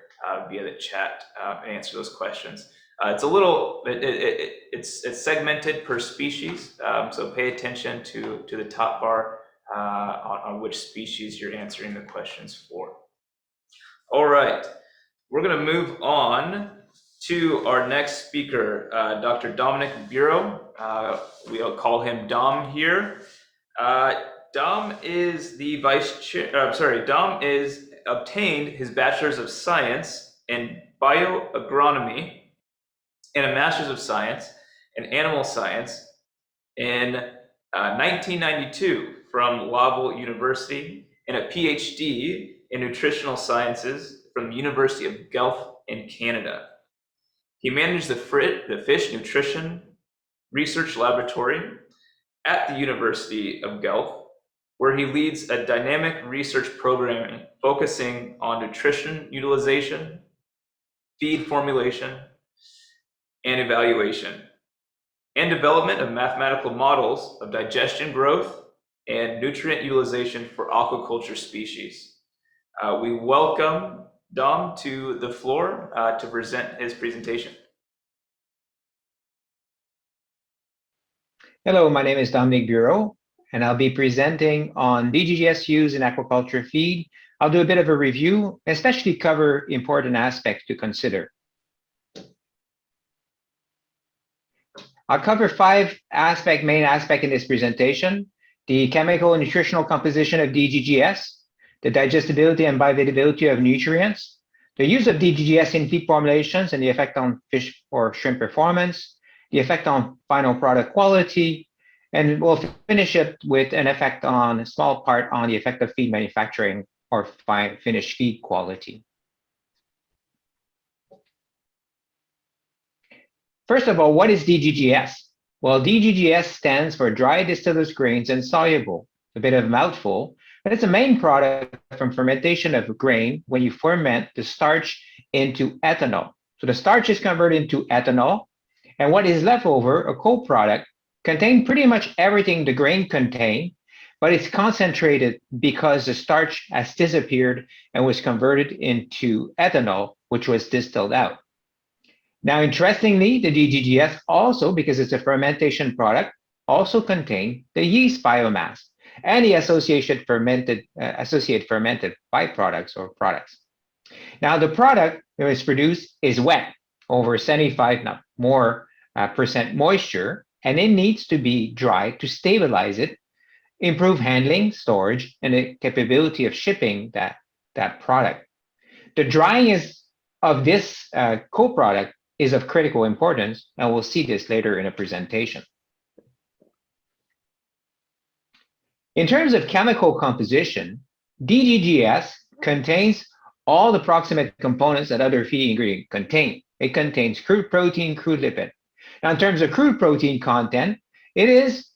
via the chat and answer those questions. It's a little, it's segmented per species, so pay attention to the top bar on which species you're answering the questions for. All right, we're going to move on to our next speaker, Dr. Dominic Bureau. We'll call him Dom here. Dom is the Dom is obtained his Bachelor's of Science in Bioagronomy and a Master's of Science in Animal Science in 1992 from Laval University, and a PhD in Nutritional Sciences from the University of Guelph in Canada. He managed the Fish Nutrition Research Laboratory at the University of Guelph, where he leads a dynamic research program focusing on nutrition utilization, feed formulation, and evaluation, and development of mathematical models of digestion growth and nutrient utilization for aquaculture species. We welcome Dom to the floor to present his presentation. Hello, my name is Dominic Bureau, and I'll be presenting on DGGS use in aquaculture feed. I'll do a bit of a review, especially cover important aspects to consider. I'll cover five main aspects in this presentation: the chemical and nutritional composition of DGGS, the digestibility and bioavailability of nutrients, the use of DGGS in feed formulations and the effect on fish or shrimp performance, the effect on final product quality, and we'll finish it with an effect on a small part on the effect of feed manufacturing or finished feed quality. First of all, what is DGGS? Well, DGGS stands for dry distillers grains and soluble. A bit of a mouthful, but it's a main product from fermentation of grain when you ferment the starch into ethanol. So the starch is converted into ethanol, and what is left over, a co-product, contains pretty much everything the grain contains, but it's concentrated because the starch has disappeared and was converted into ethanol, which was distilled out. Now, interestingly, the DGGS also, because it's a fermentation product, also contains the yeast biomass and the associated fermented byproducts or products. Now, the product that is produced is wet, over 75 more percent moisture, and it needs to be dry to stabilize it, improve handling, storage, and the capability of shipping that product. The drying of this co-product is of critical importance, and we'll see this later in a presentation. In terms of chemical composition, DGGS contains all the proximate components that other feed ingredients contain. It contains crude protein, crude lipid. Now, in terms of crude protein content, it is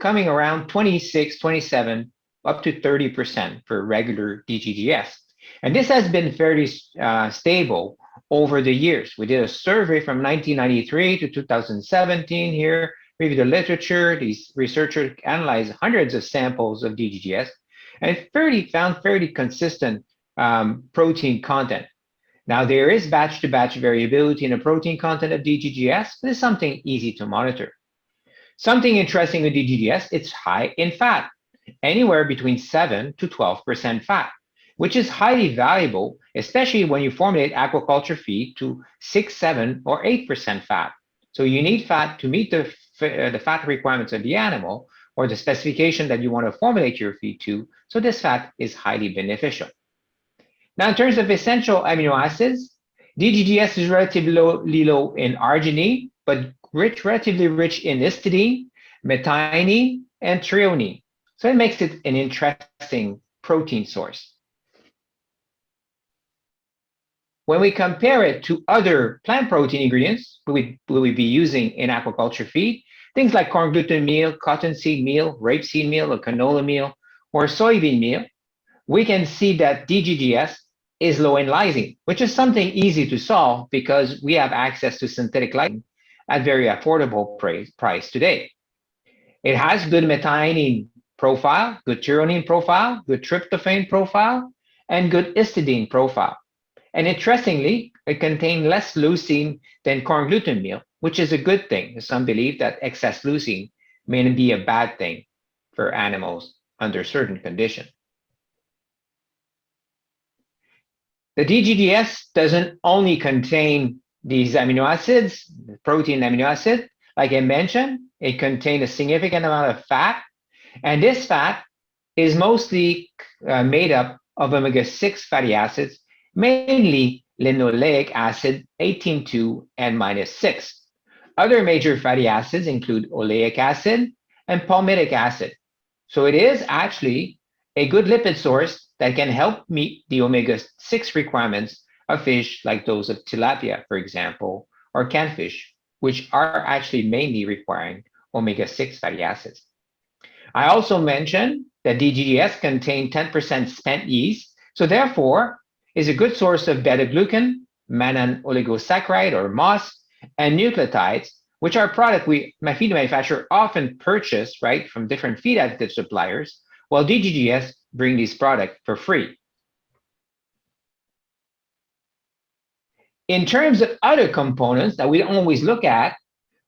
coming around 26, 27, up to 30% for regular DGGS. And this has been fairly stable over the years. We did a survey from 1993 to 2017 here, reviewed the literature. These researchers analyzed hundreds of samples of DGGS and found fairly consistent protein content. Now, there is batch-to-batch variability in the protein content of DGGS, but it's something easy to monitor. Something interesting with DGGS, it's high in fat, anywhere between 7 to 12% fat, which is highly valuable, especially when you formulate aquaculture feed to 6, 7, or 8% fat. So you need fat to meet the fat requirements of the animal or the specification that you want to formulate your feed to, so this fat is highly beneficial. Now, in terms of essential amino acids, DGGS is relatively low in arginine, but relatively rich in histidine, methionine, and threonine. So it makes it an interesting protein source. When we compare it to other plant protein ingredients we will be using in aquaculture feed, things like corn gluten meal, cottonseed meal, rapeseed meal, or canola meal, or soybean meal, we can see that DGGS is low in lysine, which is something easy to solve because we have access to synthetic lysine at very affordable price today. It has good methionine profile, good threonine profile, good tryptophan profile, and good histidine profile. And interestingly, it contains less leucine than corn gluten meal, which is a good thing. Some believe that excess leucine may be a bad thing for animals under certain conditions. The DGGS doesn't only contain these amino acids, the protein amino acid. Like I mentioned, it contains a significant amount of fat, and this fat is mostly made up of omega-6 fatty acids, mainly linoleic acid 18,2 and -6. Other major fatty acids include oleic acid and palmitic acid. So it is actually a good lipid source that can help meet the omega-6 requirements of fish like those of tilapia, for example, or canfish, which are actually mainly requiring omega-6 fatty acids. I also mentioned that DGGS contain 10% spent yeast, so therefore is a good source of beta-glucan, mannan oligosaccharide or MOS, and nucleotides, which are products my feed manufacturer often purchase, right, from different feed additive suppliers, while DGGS bring these products for free. In terms of other components that we don't always look at,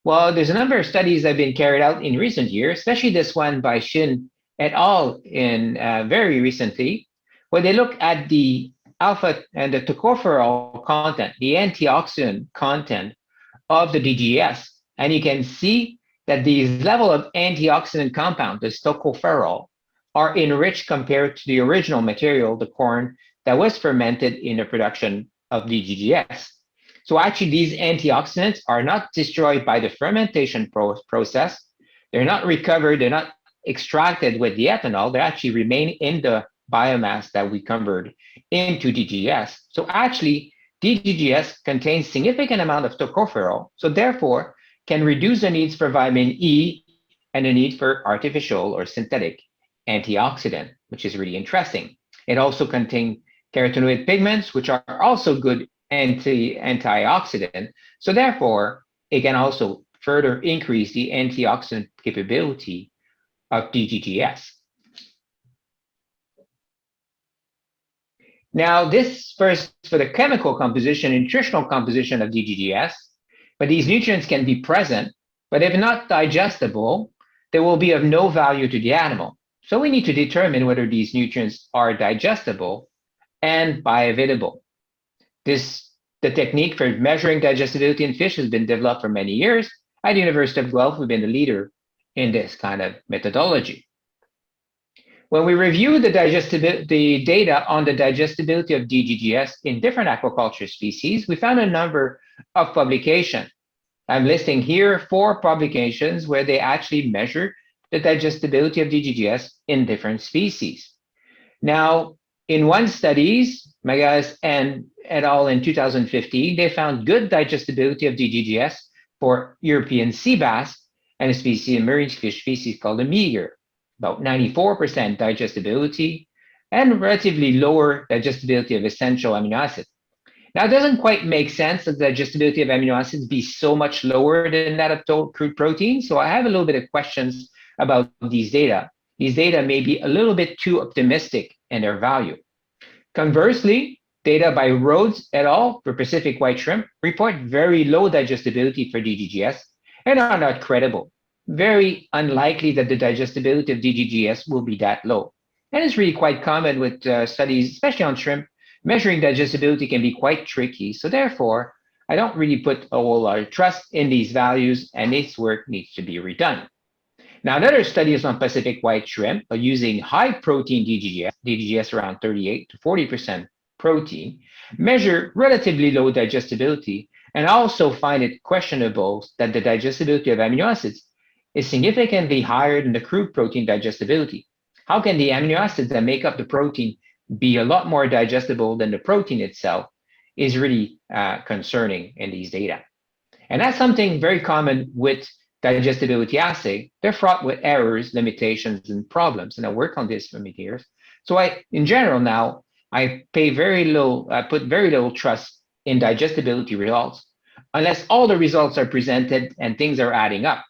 well, there's a number of studies that have been carried out in recent years, especially this one by Shin et al. In very recently, where they look at the alpha and the tocopherol content, the antioxidant content of the DGS. And you can see that these level of antioxidant compound, the tocopherol, are enriched compared to the original material, the corn, that was fermented in the production of DGGS. So actually, these antioxidants are not destroyed by the fermentation process. They're not recovered. They're not extracted with the ethanol. They actually remain in the biomass that we convert into DGGS. So actually, DGGS contains significant amount of tocopherol, so therefore can reduce the needs for vitamin E and the need for artificial or synthetic antioxidant, which is really interesting. It also contains carotenoid pigments, which are also good antioxidant. So therefore, it can also further increase the antioxidant capability of DGGS. Now, this first for the chemical composition, nutritional composition of DGGS, but these nutrients can be present, but if not digestible, they will be of no value to the animal. So we need to determine whether these nutrients are digestible and bioavailable. The technique for measuring digestibility in fish has been developed for many years. At the University of Guelph, we've been the leader in this kind of methodology. When we review the data on the digestibility of DGGS in different aquaculture species, we found a number of publications. I'm listing here 4 publications where they actually measure the digestibility of DGGS in different species. Now, in one studies, Magas and et al. In 2015, they found good digestibility of DGGS for European sea bass and a species, a marine fish species called the meager, about 94% digestibility and relatively lower digestibility of essential amino acids. Now, it doesn't quite make sense that the digestibility of amino acids be so much lower than that of crude protein. So I have a little bit of questions about these data. These data may be a little bit too optimistic in their value. Conversely, data by Rhodes et al. For Pacific white shrimp report very low digestibility for DGGS and are not credible. Very unlikely that the digestibility of DGGS will be that low. And it's really quite common with studies, especially on shrimp. Measuring digestibility can be quite tricky. So therefore, I don't really put a whole lot of trust in these values, and this work needs to be redone. Now, another study is on Pacific white shrimp using high protein DGGS around 38 to 40% protein, measure relatively low digestibility, and also find it questionable that the digestibility of amino acids is significantly higher than the crude protein digestibility. How can the amino acids that make up the protein be a lot more digestible than the protein itself is really concerning in these data. And that's something very common with digestibility assay. They're fraught with errors, limitations, and problems. And I work on this for many years. So in general now, I put very little trust in digestibility results unless all the results are presented and things are adding up.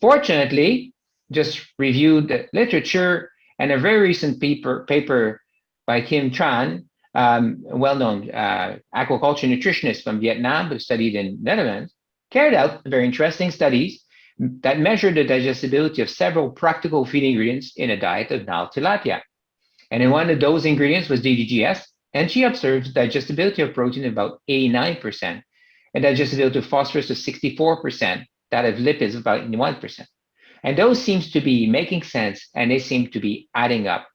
Fortunately, just reviewed the literature and a very recent paper by Kim Tran, a well-known aquaculture nutritionist from Vietnam who studied in Netherlands, carried out very interesting studies that measured the digestibility of several practical feed ingredients in a diet of Nile tilapia. And in one of those ingredients was DDGS, and she observed digestibility of protein about 89%, and digestibility of phosphorus of 64%, that of lipids about 1%. And those seems to be making sense, and they seem to be adding up.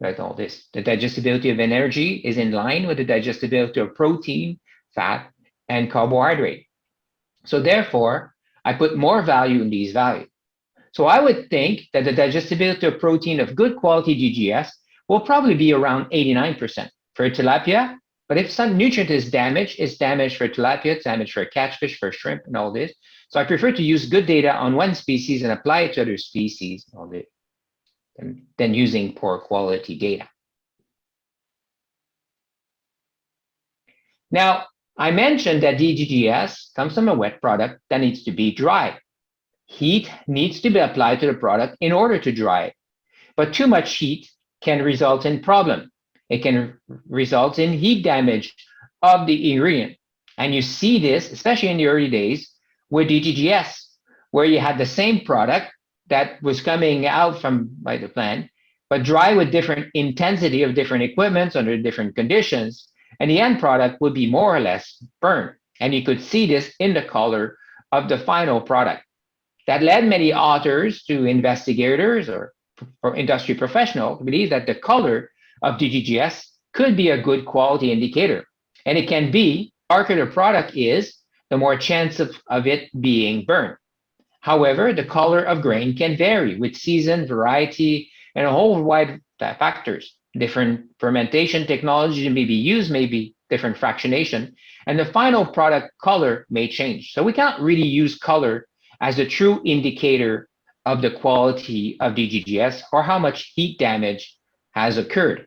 Right, all this. The digestibility of energy is in line with the digestibility of protein, fat, and carbohydrate. So therefore, I put more value in these values. So I would think that the digestibility of protein of good quality DGS will probably be around 89% for tilapia. But if some nutrient is damaged, it's damaged for tilapia, it's damaged for catfish, for shrimp, and all this. So I prefer to use good data on one species and apply it to other species, all this, than using poor quality data. Now, I mentioned that DGGS comes from a wet product that needs to be dry. Heat needs to be applied to the product in order to dry it. But too much heat can result in problem. It can result in heat damage of the ingredient. And you see this, especially in the early days, with DGGS, where you had the same product that was coming out by the plant, but dry with different intensity of different equipments under different conditions, and the end product would be more or less burned. And you could see this in the color of the final product. That led many authors to investigators or industry professionals to believe that the color of DGGS could be a good quality indicator. And it can be, the darker the product is, the more chance of it being burned. However, the color of grain can vary with season, variety, and a whole wide factors. Different fermentation technology may be used, maybe different fractionation, and the final product color may change. So we can't really use color as a true indicator of the quality of DGGS or how much heat damage has occurred.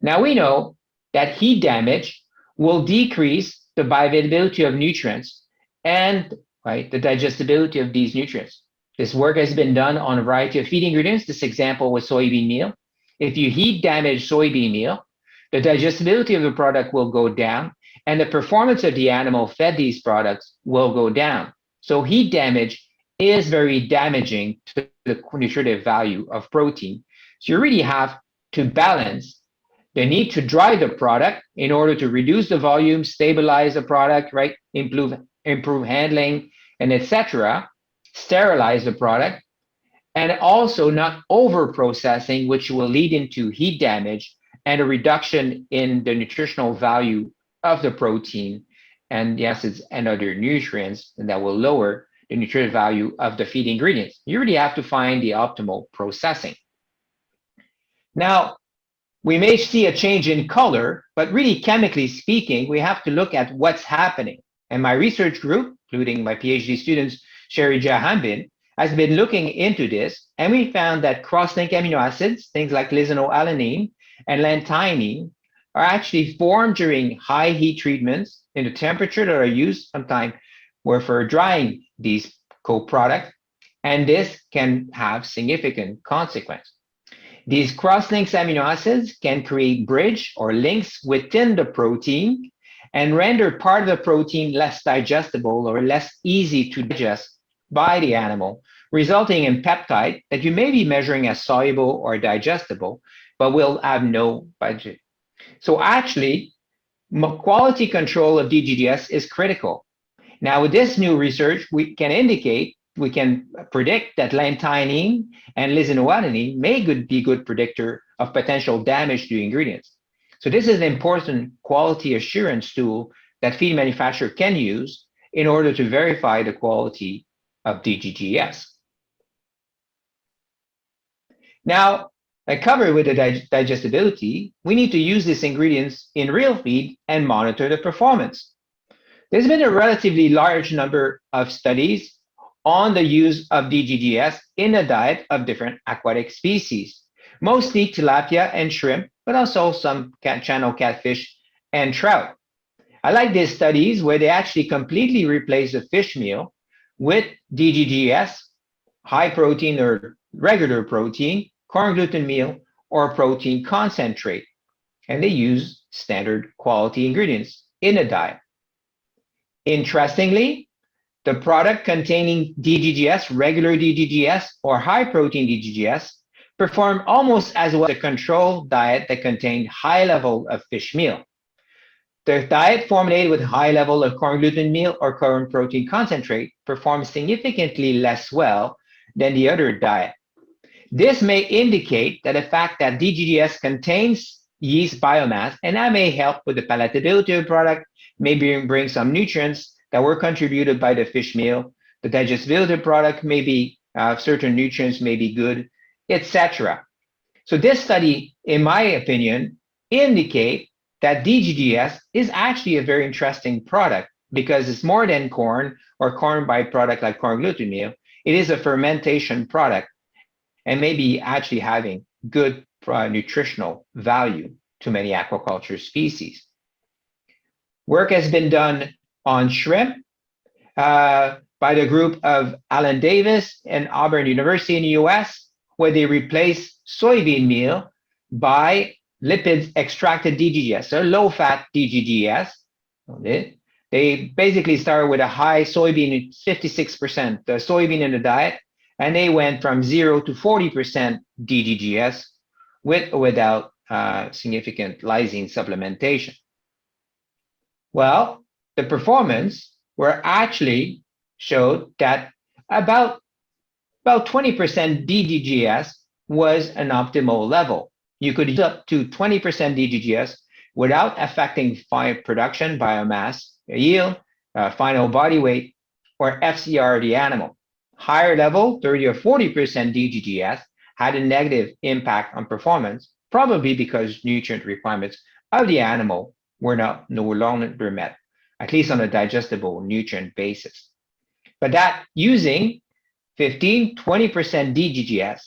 Now we know that heat damage will decrease the bioavailability of nutrients and the digestibility of these nutrients. This work has been done on a variety of feed ingredients. This example was soybean meal. If you heat damage soybean meal, the digestibility of the product will go down and the performance of the animal fed these products will go down. So heat damage is very damaging to the nutritive value of protein. So you really have to balance the need to dry the product in order to reduce the volume, stabilize the product, right? Improve handling, and etc. Sterilize the product, and also not over-processing, which will lead into heat damage and a reduction in the nutritional value of the protein and the acids and other nutrients, and that will lower the nutritive value of the feed ingredients. You really have to find the optimal processing. Now, we may see a change in color, but really chemically speaking, we have to look at what's happening. And my research group, including my PhD students, Sherry Jahambin, has been looking into this, and we found that cross-linked amino acids, things like lysinoalanine and lanthionine, are actually formed during high heat treatments in the temperature that are used sometimes were for drying these co-products, and this can have significant consequence. These cross-linked amino acids can create bridge or links within the protein and render part of the protein less digestible or less easy to digest by the animal, resulting in peptide that you may be measuring as soluble or digestible, but will have no budget. So actually, quality control of DGGS is critical. Now, with this new research, we can predict that lanthionine and lysinoalanine may be good predictor of potential damage to ingredients. So this is an important quality assurance tool that feed manufacturer can use in order to verify the quality of DGGS. Now, I covered with the digestibility, we need to use these ingredients in real feed and monitor the performance. There's been a relatively large number of studies on the use of DGGS in the diet of different aquatic species, mostly tilapia and shrimp, but also some channel catfish and trout. I like these studies where they actually completely replace the fish meal with DGGS, high protein or regular protein, corn gluten meal, or protein concentrate, and they use standard quality ingredients in a diet. Interestingly, the product containing DGGS, regular DGGS, or high protein DGGS performed almost as well as a control diet that contained high level of fish meal. The diet formulated with high level of corn gluten meal or corn protein concentrate performed significantly less well than the other diet. This may indicate that the fact that DGGS contains yeast biomass, and that may help with the palatability of the product, maybe bring some nutrients that were contributed by the fish meal. The digestibility of the product may be, certain nutrients may be good, etc. So this study, in my opinion, indicate that DGGS is actually a very interesting product because it's more than corn or corn byproduct like corn gluten meal. It is a fermentation product and maybe actually having good nutritional value to many aquaculture species. Work has been done on shrimp by the group of Alan Davis and Auburn University in the US, where they replaced soybean meal by lipids extracted DGGS, so low-fat DGGS. They basically started with a high soybean, 56% the soybean in the diet, and they went from 0 to 40% DGGS with or without significant lysine supplementation. Well, the performance were actually showed that about 20% DGGS was an optimal level. You could use up to 20% DGGS without affecting fine production, biomass, yield, final body weight, or FCR of the animal. Higher level, 30 or 40% DGGS, had a negative impact on performance, probably because nutrient requirements of the animal were no longer met, at least on a digestible nutrient basis. But that using 15, 20% DGGS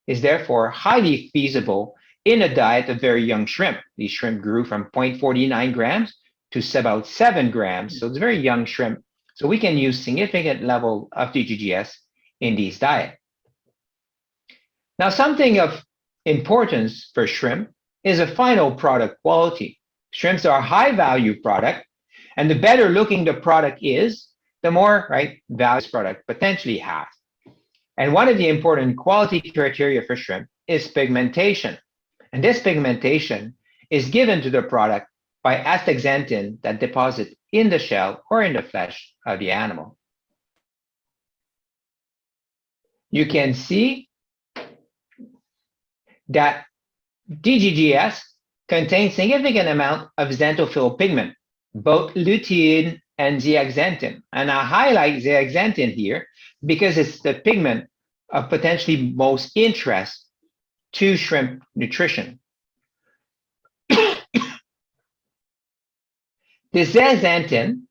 is therefore highly feasible in a diet of very young shrimp. These shrimp grew from 0.49 grams to about 7 grams, so it's very young shrimp. So we can use significant level of DGGS in these diets. Now, something of importance for shrimp is a final product quality. Shrimps are a high value product, and the better looking the product is, the more value this product potentially has. And one of the important quality criteria for shrimp is pigmentation. And this pigmentation is given to the product by astaxanthin that deposit in the shell or in the flesh of the animal. You can see that DGGS contains significant amount of xanthophyll pigment, both lutein and zeaxanthin. And I highlight zeaxanthin here because it's the pigment of potentially most interest to shrimp nutrition. The zeaxanthin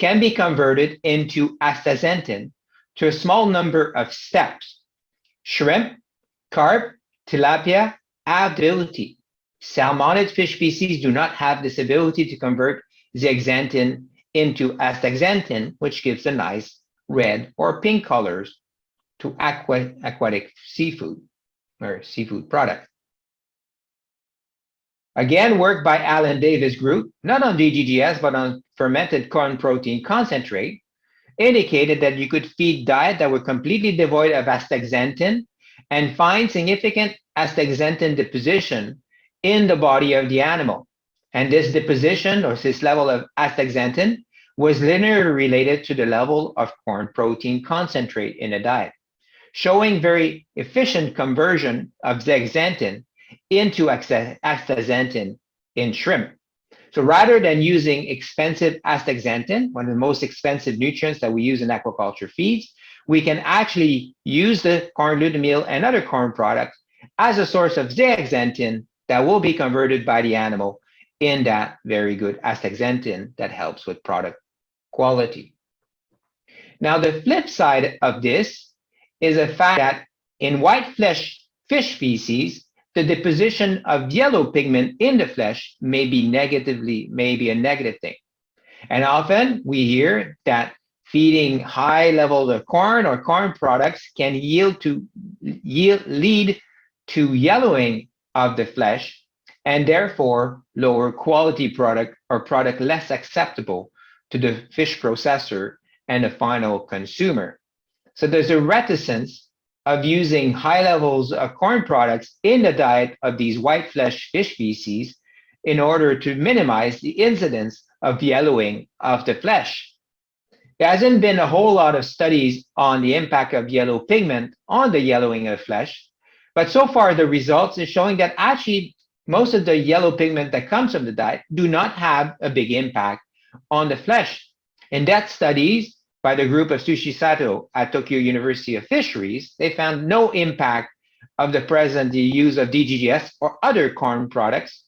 can be converted into astaxanthin to a small number of steps. Shrimp, carp, tilapia have the ability. Salmonid fish species do not have this ability to convert zeaxanthin into astaxanthin, which gives a nice red or pink colors to aquatic seafood or seafood product. Again, work by Alan Davis group, not on DGGS, but on fermented corn protein concentrate, indicated that you could feed diet that were completely devoid of astaxanthin and find significant astaxanthin deposition in the body of the animal. And this deposition, or this level of astaxanthin, was linearly related to the level of corn protein concentrate in a diet, showing very efficient conversion of zeaxanthin into astaxanthin in shrimp. So rather than using expensive astaxanthin, one of the most expensive nutrients that we use in aquaculture feeds, we can actually use the corn gluten meal and other corn products as a source of zeaxanthin that will be converted by the animal in that very good astaxanthin that helps with product quality. Now, the flip side of this is the fact that in white fish species, the deposition of yellow pigment in the flesh may be a negative thing. And often we hear that feeding high levels of corn or corn products can lead to yellowing of the flesh, and therefore lower quality product or product less acceptable to the fish processor and the final consumer. So there's a reticence of using high levels of corn products in the diet of these white fish species in order to minimize the incidence of yellowing of the flesh. There hasn't been a whole lot of studies on the impact of yellow pigment on the yellowing of flesh, but so far the results is showing that actually most of the yellow pigment that comes from the diet do not have a big impact on the flesh. In that studies by the group of Sushi Sato at Tokyo University of Fisheries, they found no impact of the present use of DGGS or other corn products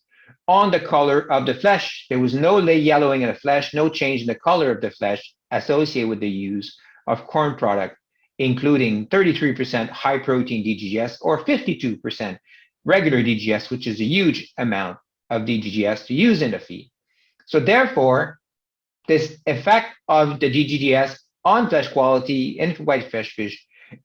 on the color of the flesh. There was no yellowing of the flesh, no change in the color of the flesh associated with the use of corn product, including 33% high protein DGGS or 52% regular DGGS, which is a huge amount of DGGS to use in the feed. So therefore, this effect of the DGGS on flesh quality in white fish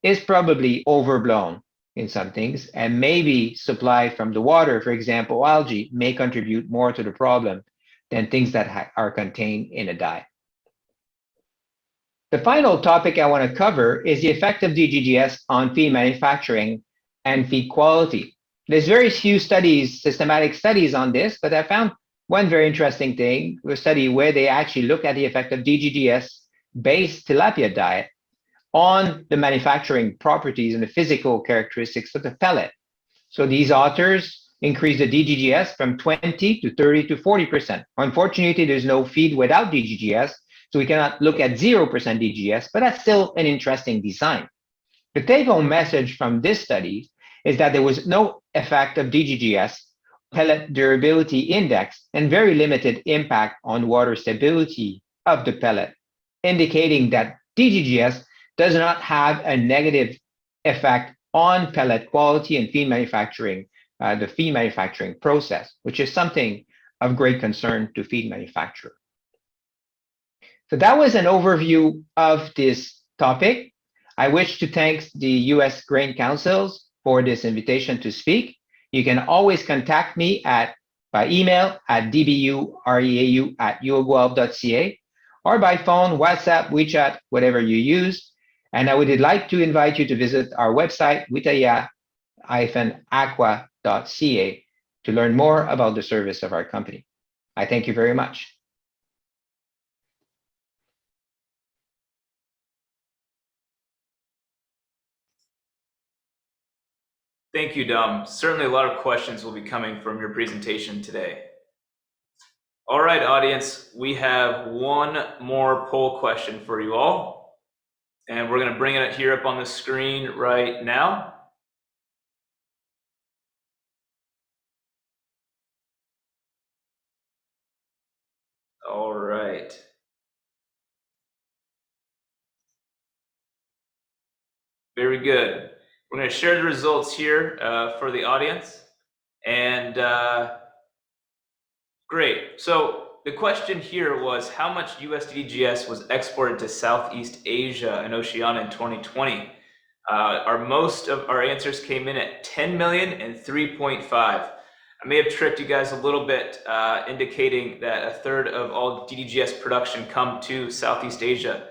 is probably overblown in some things, and maybe supply from the water, for example, algae, may contribute more to the problem than things that are contained in a diet. The final topic I want to cover is the effect of DGGS on feed manufacturing and feed quality. There's very few studies, systematic studies on this, but I found one very interesting thing, a study where they actually look at the effect of DGGS-based tilapia diet on the manufacturing properties and the physical characteristics of the pellet. So these authors increased the DGGS from 20 to 30 to 40%. Unfortunately, there's no feed without DGGS, so we cannot look at 0% DGGS, but that's still an interesting design. The take-home message from this study is that there was no effect of DGGS pellet durability index and very limited impact on water stability of the pellet, indicating that DGGS does not have a negative effect on pellet quality and feed manufacturing, the feed manufacturing process, which is something of great concern to feed manufacturer. So that was an overview of this topic. I wish to thank the U.S. Grain Councils for this invitation to speak. You can always contact me by email at dbureau@uoguelp.ca or by phone, WhatsApp, WeChat, whatever you use. And I would like to invite you to visit our website, witaya-aqua.ca, to learn more about the service of our company. I thank you very much. Thank you, Dom. Certainly a lot of questions will be coming from your presentation today. All right, audience, we have one more poll question for you all, and we're going to bring it here up on the screen right now. All right. Very good. We're going to share the results here for the audience. And great. So the question here was how much US DDGS was exported to Southeast Asia and Oceania in 2020? Most of our answers came in at 10 million and 3.5. I may have tricked you guys a little bit, indicating that a third of all DDGS production come to Southeast Asia.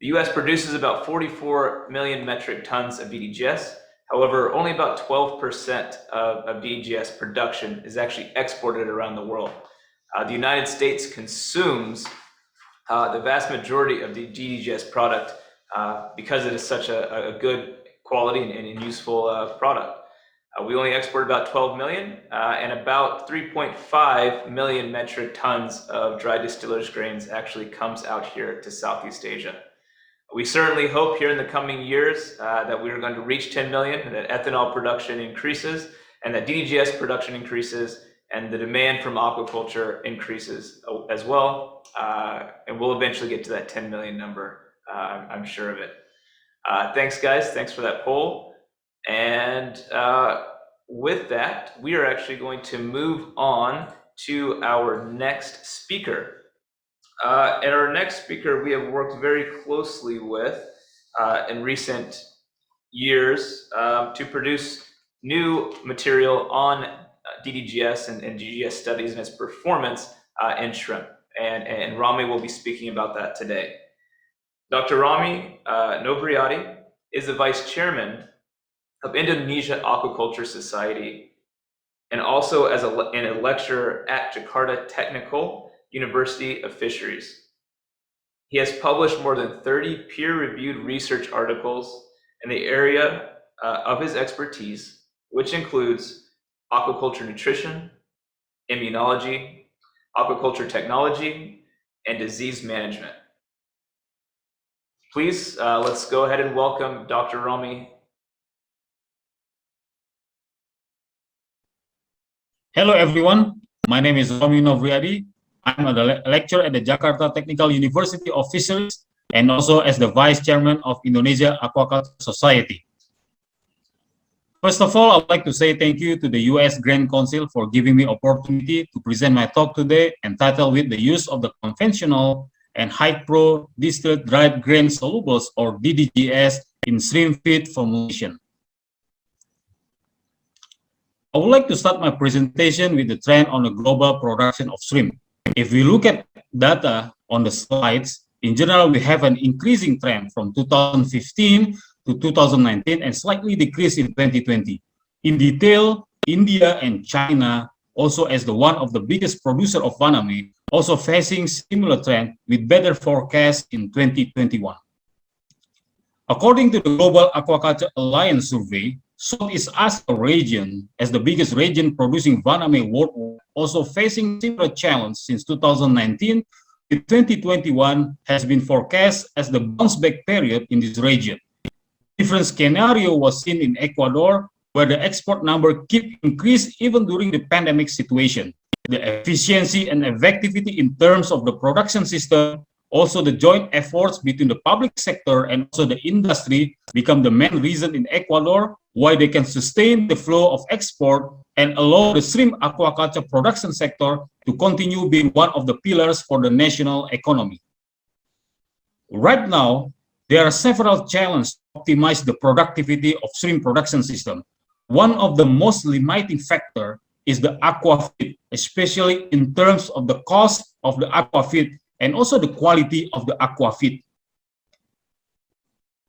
The US produces about 44 million metric tons of DDGS. However, only about 12% of DDGS production is actually exported around the world. The United States consumes the vast majority of the DDGS product because it is such a good quality and useful product. We only export about 12 million and about 3.5 million metric tons of dry distillers grains actually comes out here to Southeast Asia. We certainly hope here in the coming years that we are going to reach 10 million, and that ethanol production increases, and that DDGS production increases, and the demand from aquaculture increases as well. And we'll eventually get to that 10 million number. I'm sure of it. Thanks, guys. Thanks for that poll. And with that, we are actually going to move on to our next speaker. And our next speaker we have worked very closely with in recent years to produce new material on DDGS and DDGS studies and its performance in shrimp. And Rami will be speaking about that today. Dr. Rami Nobriati is the Vice Chairman of Indonesia Aquaculture Society and also as a lecturer at Jakarta Technical University of Fisheries. He has published more than 30 peer-reviewed research articles in the area of his expertise, which includes aquaculture nutrition, immunology, aquaculture technology, and disease management. Please, let's go ahead and welcome Dr. Rami. Hello everyone, my name is Rami Nobriati. I'm a lecturer at the Jakarta Technical University of Fisheries and also as the Vice Chairman of Indonesia Aquaculture Society. First of all, I'd like to say thank you to the US Grain Council for giving me opportunity to present my talk today entitled with the use of the conventional and high-pro distilled dried grain solubles or DDGS in shrimp feed formulation. I would like to start my presentation with the trend on the global production of shrimp. If we look at data on the slides, in general, we have an increasing trend from 2015 to 2019 and slightly decrease in 2020. In detail, India and China, also as the one of the biggest producer of vaname, also facing similar trend with better forecast in 2021. According to the Global Aquaculture Alliance survey, Southeast Asia region, as the biggest region producing vaname worldwide, also facing similar challenge since 2019, with 2021 has been forecast as the bounce back period in this region. Different scenario was seen in Ecuador, where the export number keep increase even during the pandemic situation. The efficiency and effectivity in terms of the production system, also the joint efforts between the public sector and also the industry become the main reason in Ecuador why they can sustain the flow of export and allow the shrimp aquaculture production sector to continue being one of the pillars for the national economy. Right now, there are several challenges to optimize the productivity of shrimp production system. One of the most limiting factor is the aqua feed, especially in terms of the cost of the aqua feed and also the quality of the aqua feed.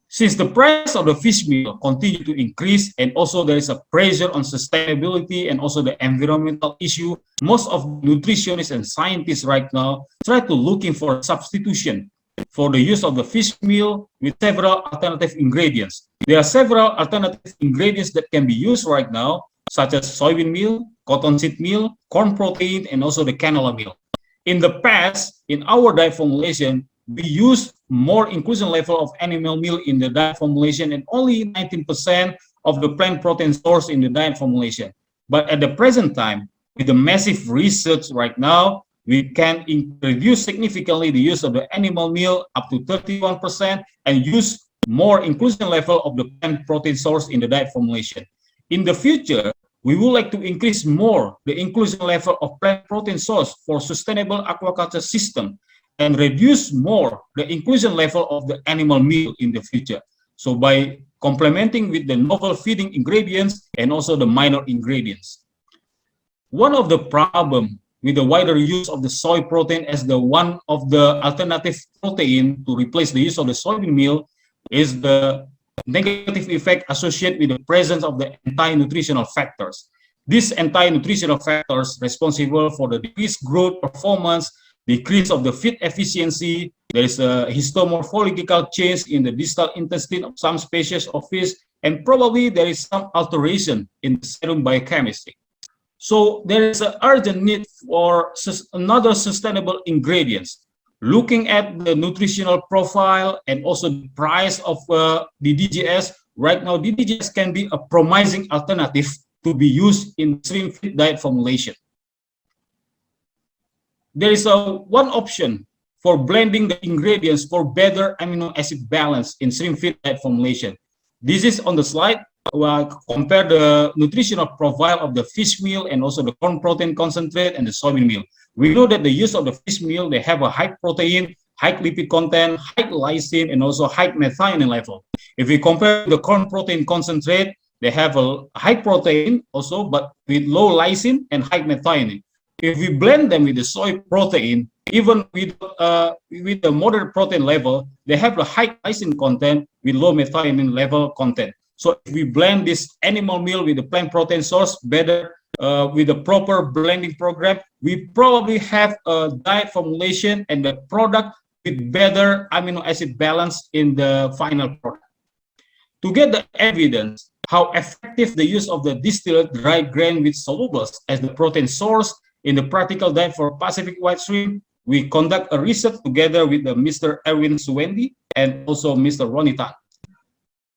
Since the price of the fish meal continue to increase and also there is a pressure on sustainability and also the environmental issue, most of nutritionists and scientists right now try to looking for a substitution for the use of the fish meal with several alternative ingredients. There are several alternative ingredients that can be used right now, such as soybean meal, cottonseed meal, corn protein, and also the canola meal. In the past, in our diet formulation, we use more inclusion level of animal meal in the diet formulation and only 19% of the plant protein source in the diet formulation. But at the present time, with the massive research right now, we can reduce significantly the use of the animal meal up to 31% and use more inclusion level of the plant protein source in the diet formulation. In the future, we would like to increase more the inclusion level of plant protein source for sustainable aquaculture system and reduce more the inclusion level of the animal meal in the future. So by complementing with the novel feeding ingredients and also the minor ingredients. One of the problem with the wider use of the soy protein as the one of the alternative protein to replace the use of the soybean meal is the negative effect associated with the presence of the anti-nutritional factors. These anti-nutritional factors responsible for the decreased growth performance, decrease of the feed efficiency, there is a histomorphological change in the distal intestine of some species of fish, and probably there is some alteration in the serum biochemistry. So there is an urgent need for another sustainable ingredients. Looking at the nutritional profile and also the price of the DDGS, right now DDGS can be a promising alternative to be used in shrimp feed diet formulation. There is one option for blending the ingredients for better amino acid balance in shrimp feed diet formulation. This is on the slide. Compare the nutritional profile of the fish meal and also the corn protein concentrate and the soybean meal. We know that the use of the fish meal, they have a high protein, high lipid content, high lysine, and also high methionine level. If we compare the corn protein concentrate, they have a high protein also, but with low lysine and high methionine. If we blend them with the soy protein, even with the moderate protein level, they have a high lysine content with low methionine level content. So if we blend this animal meal with the plant protein source better with a proper blending program, we probably have a diet formulation and the product with better amino acid balance in the final product. To get the evidence how effective the use of the distilled dry grain with solubles as the protein source in the practical diet for Pacific white shrimp, we conduct a research together with Mr. Erwin Suwendi and also Mr. Ronnie Tan.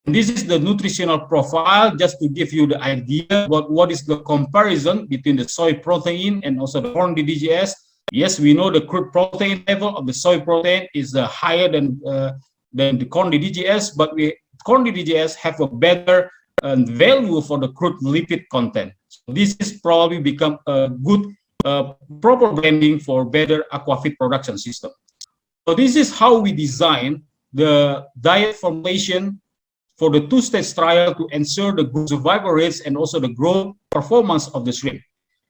This is the nutritional profile, just to give you the idea about what is the comparison between the soy protein and also the corn DDGS. Yes, we know the crude protein level of the soy protein is higher than the corn DDGS, but corn DDGS have a better value for the crude lipid content. So this is probably become a good proper blending for better aquafeed production system. So this is how we design the diet formulation for the two-stage trial to ensure the good survival rates and also the growth performance of the shrimp.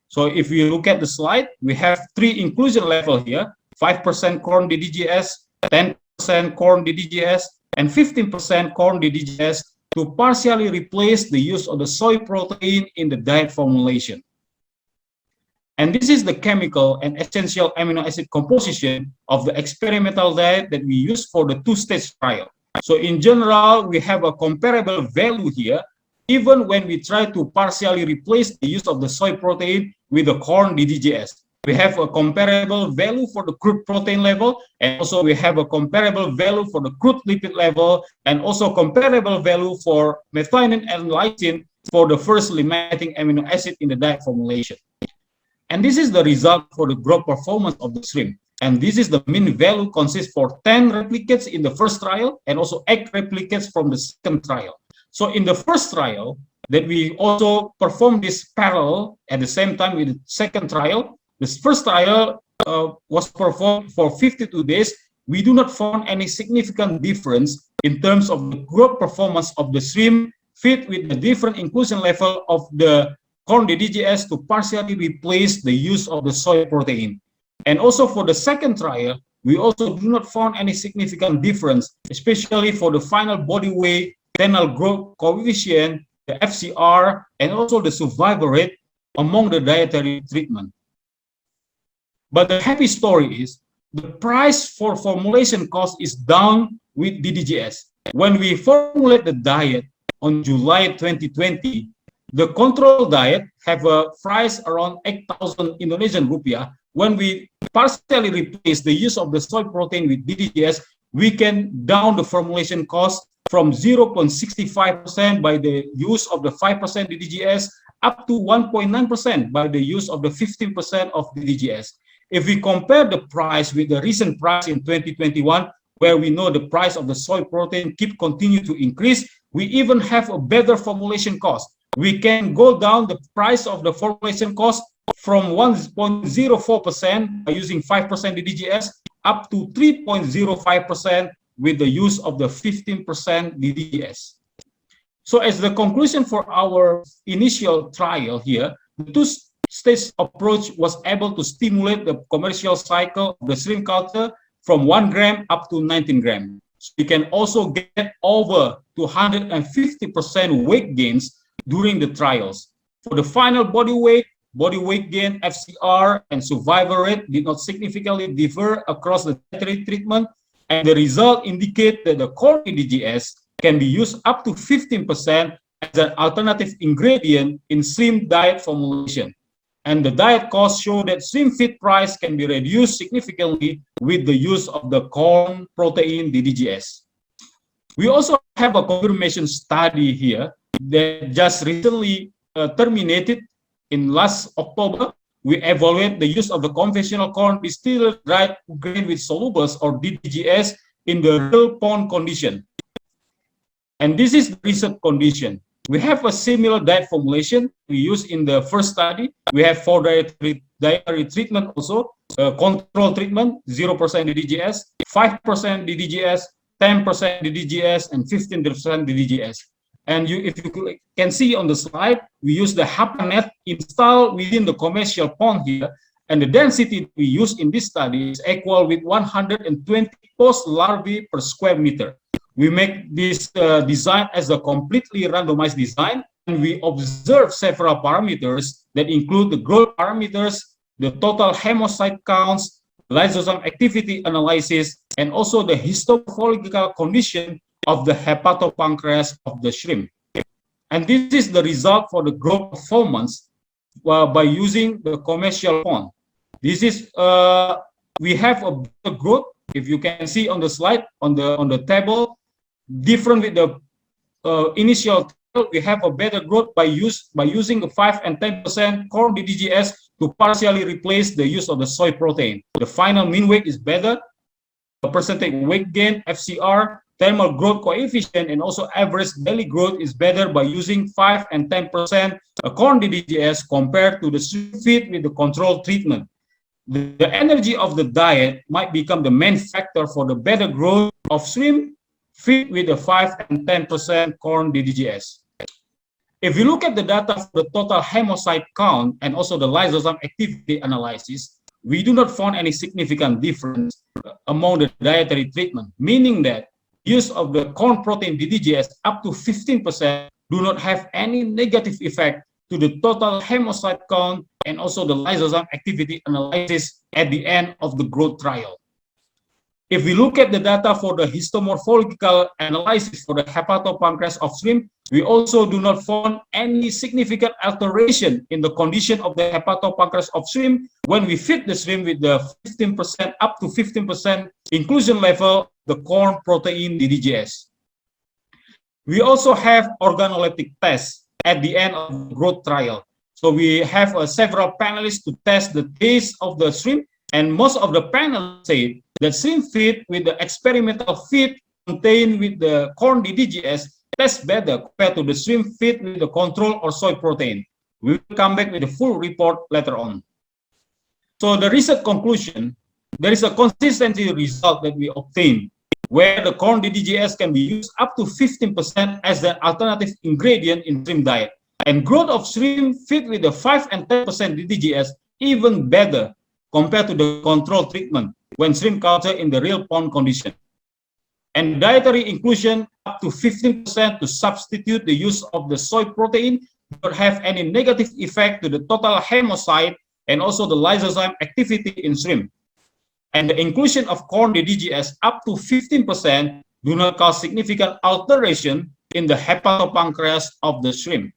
So if we look at the slide, we have 3 inclusion level here, 5% corn DDGS, 10% corn DDGS, and 15% corn DDGS to partially replace the use of the soy protein in the diet formulation. And this is the chemical and essential amino acid composition of the experimental diet that we use for the two-stage trial. So in general, we have a comparable value here, even when we try to partially replace the use of the soy protein with the corn DDGS. We have a comparable value for the crude protein level, and also we have a comparable value for the crude lipid level, and also comparable value for methionine and lysine for the first limiting amino acid in the diet formulation. And this is the result for the growth performance of the shrimp. And this is the mean value consists for 10 replicates in the first trial and also 8 replicates from the second trial. So in the first trial, that we also perform this parallel at the same time with the second trial. This first trial was performed for 52 days. We do not find any significant difference in terms of the growth performance of the shrimp feed with the different inclusion level of the corn DDGS to partially replace the use of the soy protein. And also for the second trial, we also do not find any significant difference, especially for the final body weight, dental growth coefficient, the FCR, and also the survival rate among the dietary treatment. But the happy story is the price for formulation cost is down with DDGS. When we formulate the diet on July 2020, the control diet have a price around 8,000 Indonesian rupiah. When we partially replace the use of the soy protein with DDGS, we can down the formulation cost from 0.65% by the use of the 5% DDGS up to 1.9% by the use of the 15% of DDGS. If we compare the price with the recent price in 2021, where we know the price of the soy protein continue to increase, we even have a better formulation cost. We can go down the price of the formulation cost from 1.04% by using 5% DDGS up to 3.05% with the use of the 15% DDGS. So as the conclusion for our initial trial here, the two-stage approach was able to stimulate the commercial cycle of the shrimp culture from 1 gram up to 19 grams. So you can also get over 250% weight gains during the trials. For the final body weight gain, FCR, and survival rate did not significantly differ across the dietary treatment, and the result indicate that the corn DDGS can be used up to 15% as an alternative ingredient in shrimp diet formulation. And the diet costs show that shrimp feed price can be reduced significantly with the use of the corn protein DDGS. We also have a confirmation study here that just recently terminated in last October. We evaluate the use of the conventional corn distilled dried grain with solubles or DDGS in the real pond condition. And this is the research condition. We have a similar diet formulation we used in the first study. We have 4 dietary treatment also, control treatment, 0% DDGS, 5% DDGS, 10% DDGS, and 15% DDGS. And if you can see on the slide, we use the HAPA-net installed within the commercial pond here, and the density we use in this study is equal with 120 post larvae per square meter. We make this design as a completely randomized design, and we observe several parameters that include the growth parameters, the total hemocyte counts, lysosome activity analysis, and also the histopathological condition of the hepatopancreas of the shrimp. And this is the result for the growth performance by using the commercial pond. This is, we have a better growth, if you can see on the slide, on the table, different with the initial table, we have a better growth by using the 5 and 10% corn DDGS to partially replace the use of the soy protein. The final mean weight is better, the percentage weight gain, FCR, thermal growth coefficient, and also average daily growth is better by using 5 and 10% corn DDGS compared to the shrimp feed with the control treatment. The energy of the diet might become the main factor for the better growth of shrimp feed with the 5 and 10% corn DDGS. If you look at the data for the total hemocyte count and also the lysosome activity analysis, we do not find any significant difference among the dietary treatment, meaning that use of the corn protein DDGS up to 15% do not have any negative effect to the total hemocyte count and also the lysosome activity analysis at the end of the growth trial. If we look at the data for the histomorphological analysis for the hepatopancreas of shrimp, we also do not find any significant alteration in the condition of the hepatopancreas of shrimp when we feed the shrimp with the 15% up to 15% inclusion level, the corn protein DDGS. We also have organoleptic tests at the end of the growth trial. So we have several panelists to test the taste of the shrimp, and most of the panelists say that shrimp feed with the experimental feed contained with the corn DDGS tests better compared to the shrimp feed with the control or soy protein. We will come back with a full report later on. So the research conclusion, there is a consistency result that we obtained where the corn DDGS can be used up to 15% as the alternative ingredient in shrimp diet. And growth of shrimp feed with the 5 and 10% DDGS even better compared to the control treatment when shrimp culture in the real pond condition. And dietary inclusion up to 15% to substitute the use of the soy protein do not have any negative effect to the total hemocyte and also the lysosome activity in shrimp. And the inclusion of corn DDGS up to 15% do not cause significant alteration in the hepatopancreas of the shrimp.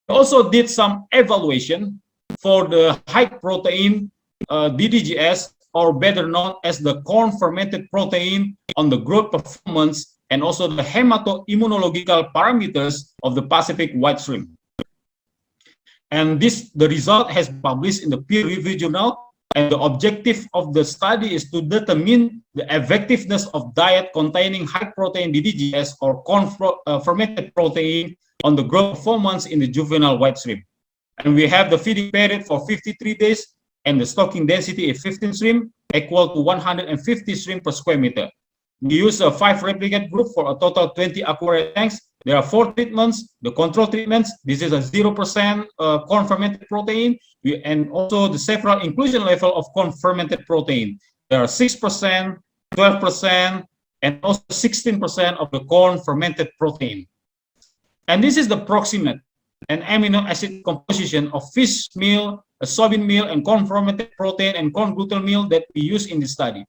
We also did some evaluation for the high protein DDGS, or better known as the corn fermented protein, on the growth performance and also the hematoimmunological parameters of the Pacific white shrimp. And the result has been published in the peer-reviewed journal And the objective of the study is to determine the effectiveness of diet containing high protein DDGS or fermented protein on the growth performance in the juvenile white shrimp. And we have the feeding period for 53 days and the stocking density is 15 shrimp equal to 150 shrimp per square meter. We use a 5 replicate group for a total 20 aquarium tanks. There are 4 treatments. The control treatments, this is a 0% corn fermented protein, and also the several inclusion level of corn fermented protein. There are 6%, 12%, and also 16% of the corn fermented protein. And this is the proximate and amino acid composition of fish meal, soybean meal, and corn fermented protein and corn gluten meal that we use in the study.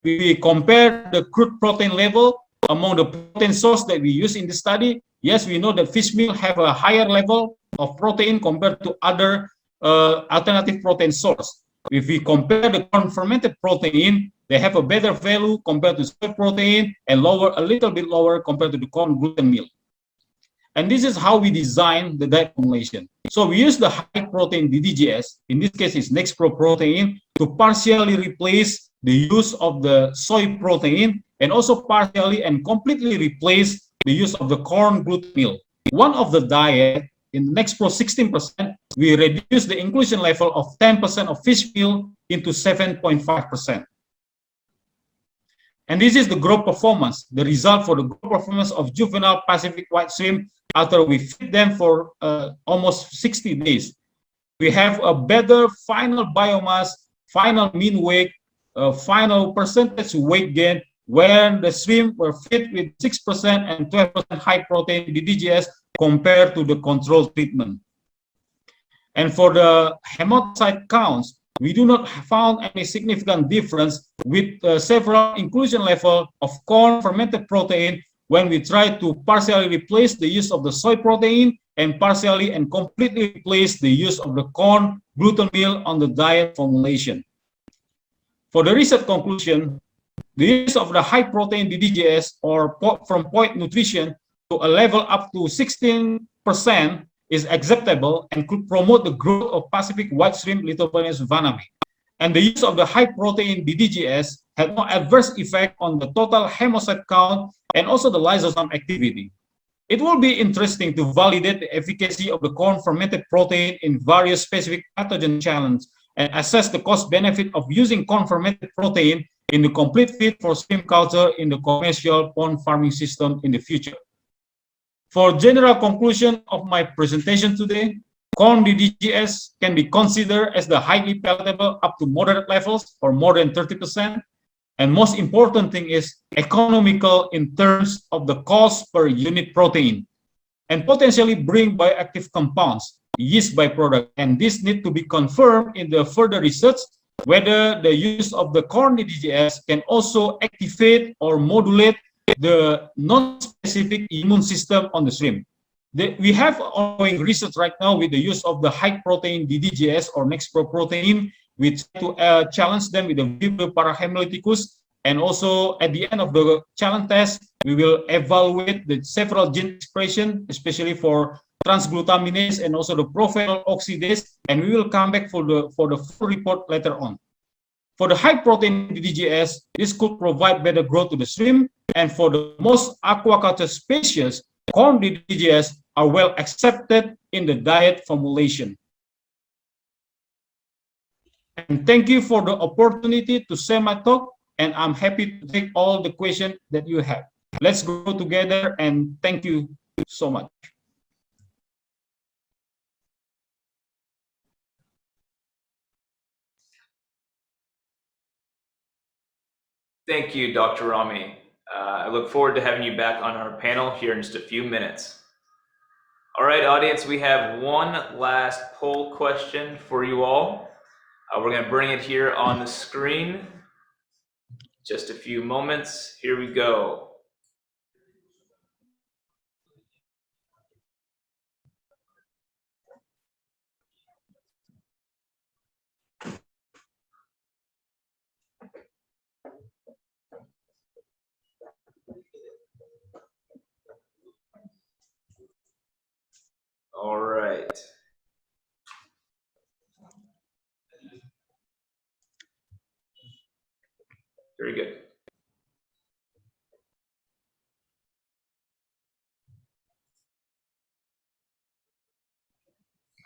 We compare the crude protein level among the protein source that we use in the study. Yes, we know that fish meal have a higher level of protein compared to other alternative protein source. If we compare the corn fermented protein, they have a better value compared to soy protein and a little bit lower compared to the corn gluten meal. And this is how we design the diet formulation. So we use the high protein DDGS, in this case it's Nexpro protein, to partially replace the use of the soy protein and also partially and completely replace the use of the corn gluten meal. One of the diet, in Nexpro 16%, we reduce the inclusion level of 10% of fish meal into 7.5%. And this is the growth performance, the result for the growth performance of juvenile Pacific white shrimp after we feed them for almost 60 days. We have a better final biomass, final mean weight, final percentage weight gain when the shrimp were fed with 6% and 12% high protein DDGS compared to the control treatment. And for the hematocyte counts, we do not found any significant difference with several inclusion level of corn fermented protein when we try to partially replace the use of the soy protein and partially and completely replace the use of the corn gluten meal on the diet formulation. For the research conclusion, the use of the high protein DDGS or from point nutrition to a level up to 16% is acceptable and could promote the growth of Pacific white shrimp Lithophilus vanami. And the use of the high protein DDGS had no adverse effect on the total hemocyte count and also the lysosome activity. It will be interesting to validate the efficacy of the corn fermented protein in various specific pathogen challenges and assess the cost benefit of using corn fermented protein in the complete feed for shrimp culture in the commercial pond farming system in the future. For general conclusion of my presentation today, corn DDGS can be considered as the highly palatable up to moderate levels or more than 30%. And most important thing is economical in terms of the cost per unit protein and potentially bring bioactive compounds, yeast byproduct. And this need to be confirmed in the further research whether the use of the corn DDGS can also activate or modulate the non-specific immune system on the shrimp. We have ongoing research right now with the use of the high protein DDGS or Nexpro protein, which to challenge them with the Vibrio parahemolyticus. And also at the end of the challenge test, we will evaluate the several gene expression, especially for transglutaminase and also the prophenol oxidase, and we will come back for the full report later on. For the high protein DDGS, this could provide better growth to the shrimp, and for the most aquaculture species, corn DDGS are well accepted in the diet formulation. And thank you for the opportunity to share my talk, and I'm happy to take all the questions that you have. Let's go together, and thank you so much. Thank you, Dr. Rami. I look forward to having you back on our panel here in just a few minutes. All right, audience, we have one last poll question for you all. We're going to bring it here on the screen. Just a few moments. Here we go. All right.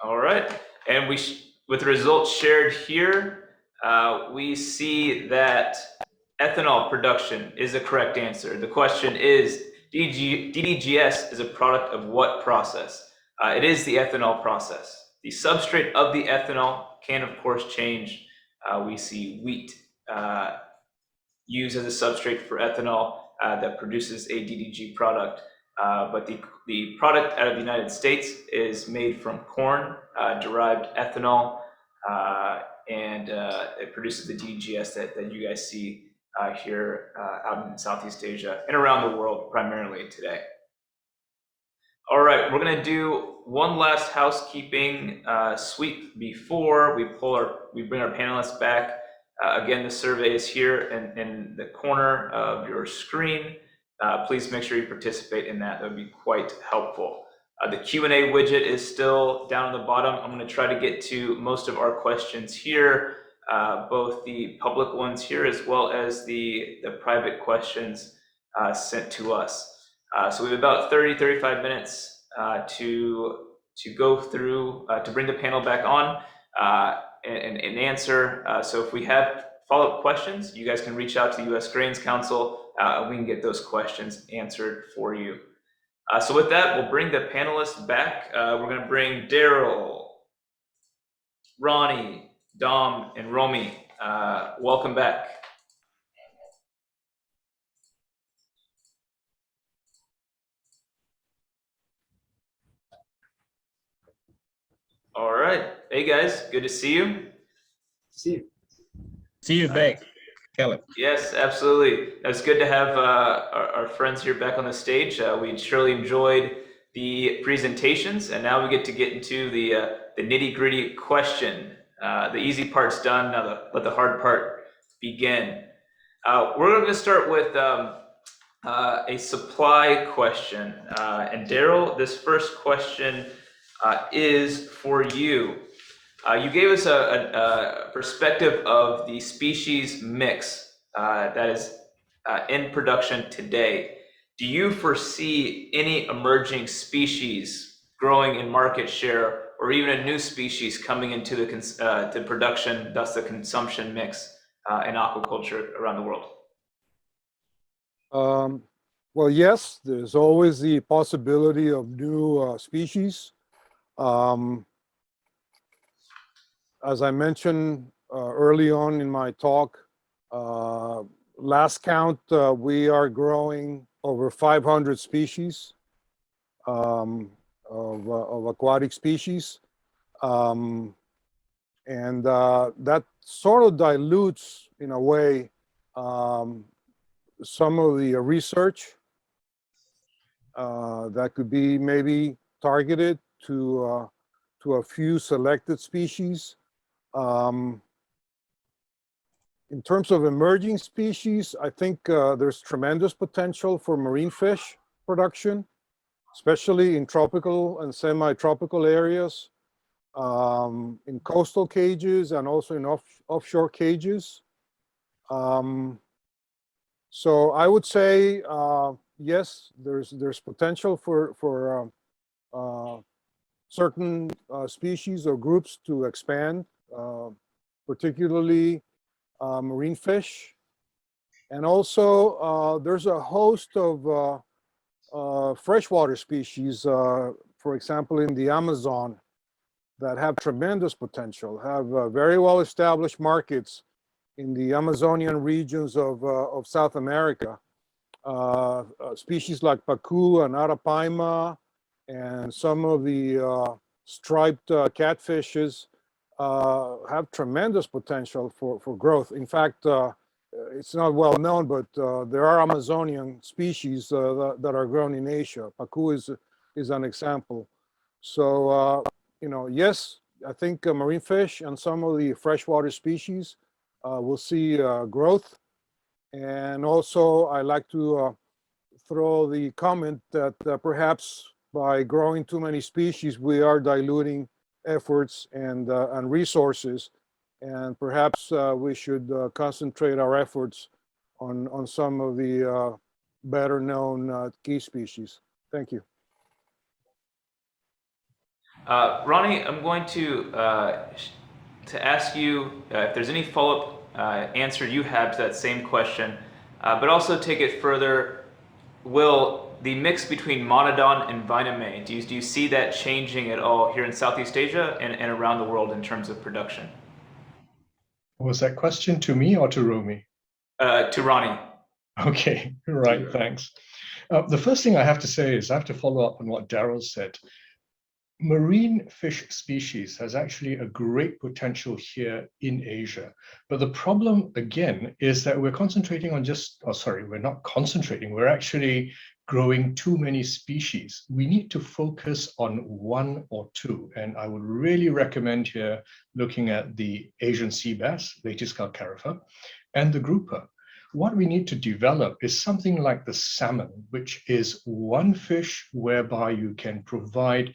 All right, and with the results shared here, we see that ethanol production is the correct answer. The question is, DDGS is a product of what process? It is the ethanol process. The substrate of the ethanol can, of course, change. We see wheat used as a substrate for ethanol that produces a DDG product. But the product out of the United States is made from corn derived ethanol, and it produces the DDGS that you guys see here out in Southeast Asia and around the world primarily today. All right, we're gonna do one last housekeeping sweep before we bring our panelists back. Again, the survey is here in the corner of your screen. Please make sure you participate in that. That would be quite helpful. The Q&A widget is still down on the bottom. I'm going to try to get to most of our questions here, both the public ones here as well as the private questions sent to us. So we have about 35 minutes to go through, to bring the panel back on and answer. So if we have follow-up questions, you guys can reach out to the U.S. Grains Council and we can get those questions answered for you. So with that, we'll bring the panelists back. We're going to bring Daryl, Ronnie, Dom, and Romy. Welcome back. All right. Hey guys, good to see you. See you back, Caleb. Yes, absolutely. It's good to have our friends here back on the stage. We surely enjoyed the presentations, and now we get into the nitty-gritty question. The easy part's done. Now let the hard part begin. We're going to start with a supply question. And Daryl, this first question is for you. You gave us a perspective of the species mix that is in production today. Do you foresee any emerging species growing in market share, or even a new species coming into the production, thus the consumption mix in aquaculture around the world? Well, yes, there's always the possibility of new species. As I mentioned early on in my talk, last count, we are growing over 500 species of aquatic species. And that sort of dilutes, in a way, some of the research that could be maybe targeted to a few selected species. In terms of emerging species, I think there's tremendous potential for marine fish production, especially in tropical and semi-tropical areas, in coastal cages and also in offshore cages. So I would say, yes, there's potential for certain species or groups to expand, particularly marine fish. And also there's a host of freshwater species, for example, in the Amazon, that have tremendous potential, have very well-established markets in the Amazonian regions of South America. Species like pacu and arapaima and some of the striped catfishes have tremendous potential for growth. In fact, it's not well known, but there are Amazonian species that are grown in Asia. Pacu is an example. So, you know, yes, I think marine fish and some of the freshwater species will see growth. And also, I like to throw the comment that perhaps by growing too many species, we are diluting efforts and resources, and perhaps we should concentrate our efforts on some of the better known key species. Thank you. Ronnie, I'm going to ask you if there's any follow-up answer you have to that same question, but also take it further. Will the mix between monodon and Viname, do you see that changing at all here in Southeast Asia and around the world in terms of production? Was that question to me or to Romy? To Ronnie. Okay, right, thanks. The first thing I have to say is I have to follow up on what Daryl said. Marine fish species has actually a great potential here in Asia. But the problem, again, is that we're concentrating on we're not concentrating, we're actually growing too many species. We need to focus on one or two. And I would really recommend here looking at the Asian sea bass, Latis calcarifa, and the grouper. What we need to develop is something like the salmon, which is one fish whereby you can provide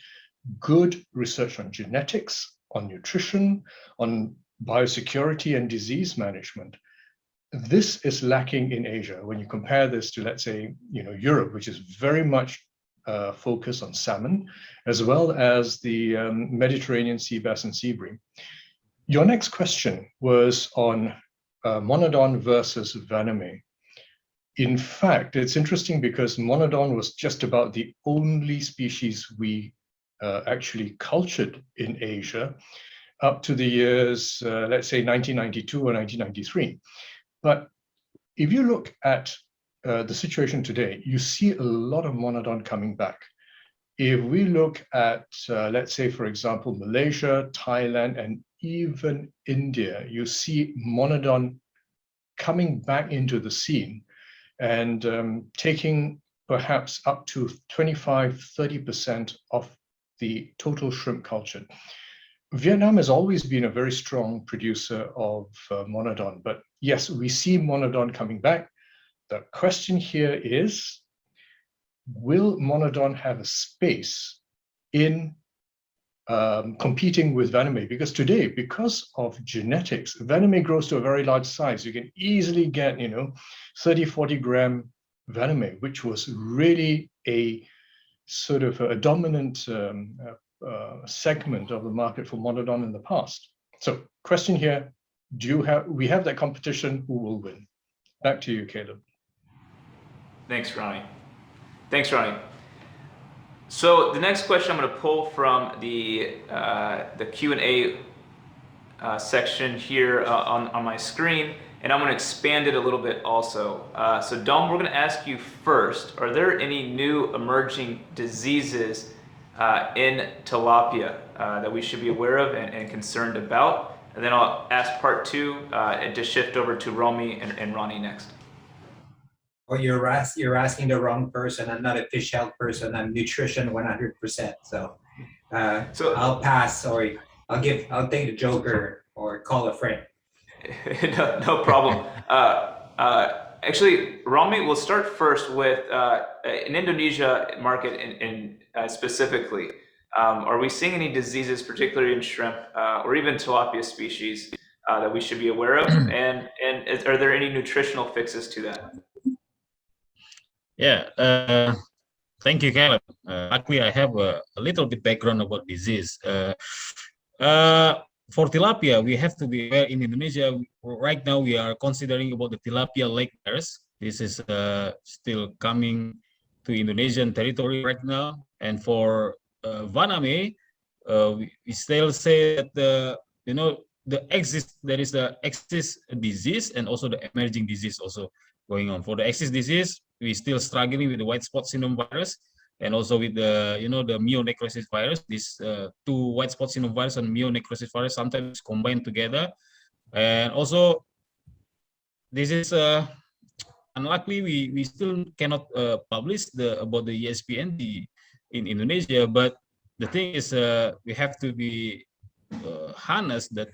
good research on genetics, on nutrition, on biosecurity and disease management. This is lacking in Asia. When you compare this to, let's say, Europe, which is very much focused on salmon, as well as the Mediterranean sea bass and sea bream. Your next question was on monodon versus Vaname. In fact, it's interesting because monodon was just about the only species we actually cultured in Asia up to the years, let's say 1992 or 1993. But if you look at the situation today, you see a lot of monodon coming back. If we look at, let's say, for example, Malaysia, Thailand, and even India, you see monodon coming back into the scene and taking perhaps up to 25-30% of the total shrimp culture. Vietnam has always been a very strong producer of monodon, but yes, we see monodon coming back. The question here is, will monodon have a space in competing with Vaname? Because today, because of genetics, Vaname grows to a very large size. You can easily get, 30, 40 gram Vaname, which was really a sort of a dominant segment of the market for monodon in the past. So question here, we have that competition, who will win? Back to you, Caleb. Thanks, Ronnie. So the next question I'm going to pull from the Q&A section here on my screen, and I'm going to expand it a little bit also. So Dom, we're going to ask you first, are there any new emerging diseases in tilapia that we should be aware of and concerned about? And then I'll ask part two and to shift over to Romy and Ronnie next. Well, you're asking the wrong person. I'm not a fish health person. I'm nutrition 100%. So I'll pass. Sorry, I'll take the joker or call a friend. No problem. Actually, Romy, we'll start first with an Indonesia market in specifically. Are we seeing any diseases, particularly in shrimp or even tilapia species, that we should be aware of? And are there any nutritional fixes to that? Yeah, thank you, Caleb. Actually, I have a little bit background about disease. For tilapia, we have to be aware in Indonesia. Right now, we are considering about the tilapia lake virus. This is still coming to Indonesian territory right now. And for Vaname, we still say that there is the axis disease and also the emerging disease also going on. For the axis disease, we still struggling with the white spot syndrome virus and also with the the myonecrosis virus. These two white spot syndrome virus and myonecrosis virus sometimes combined together, and also this is unluckily we still cannot publish about the ESPND in Indonesia. But the thing is, we have to be honest that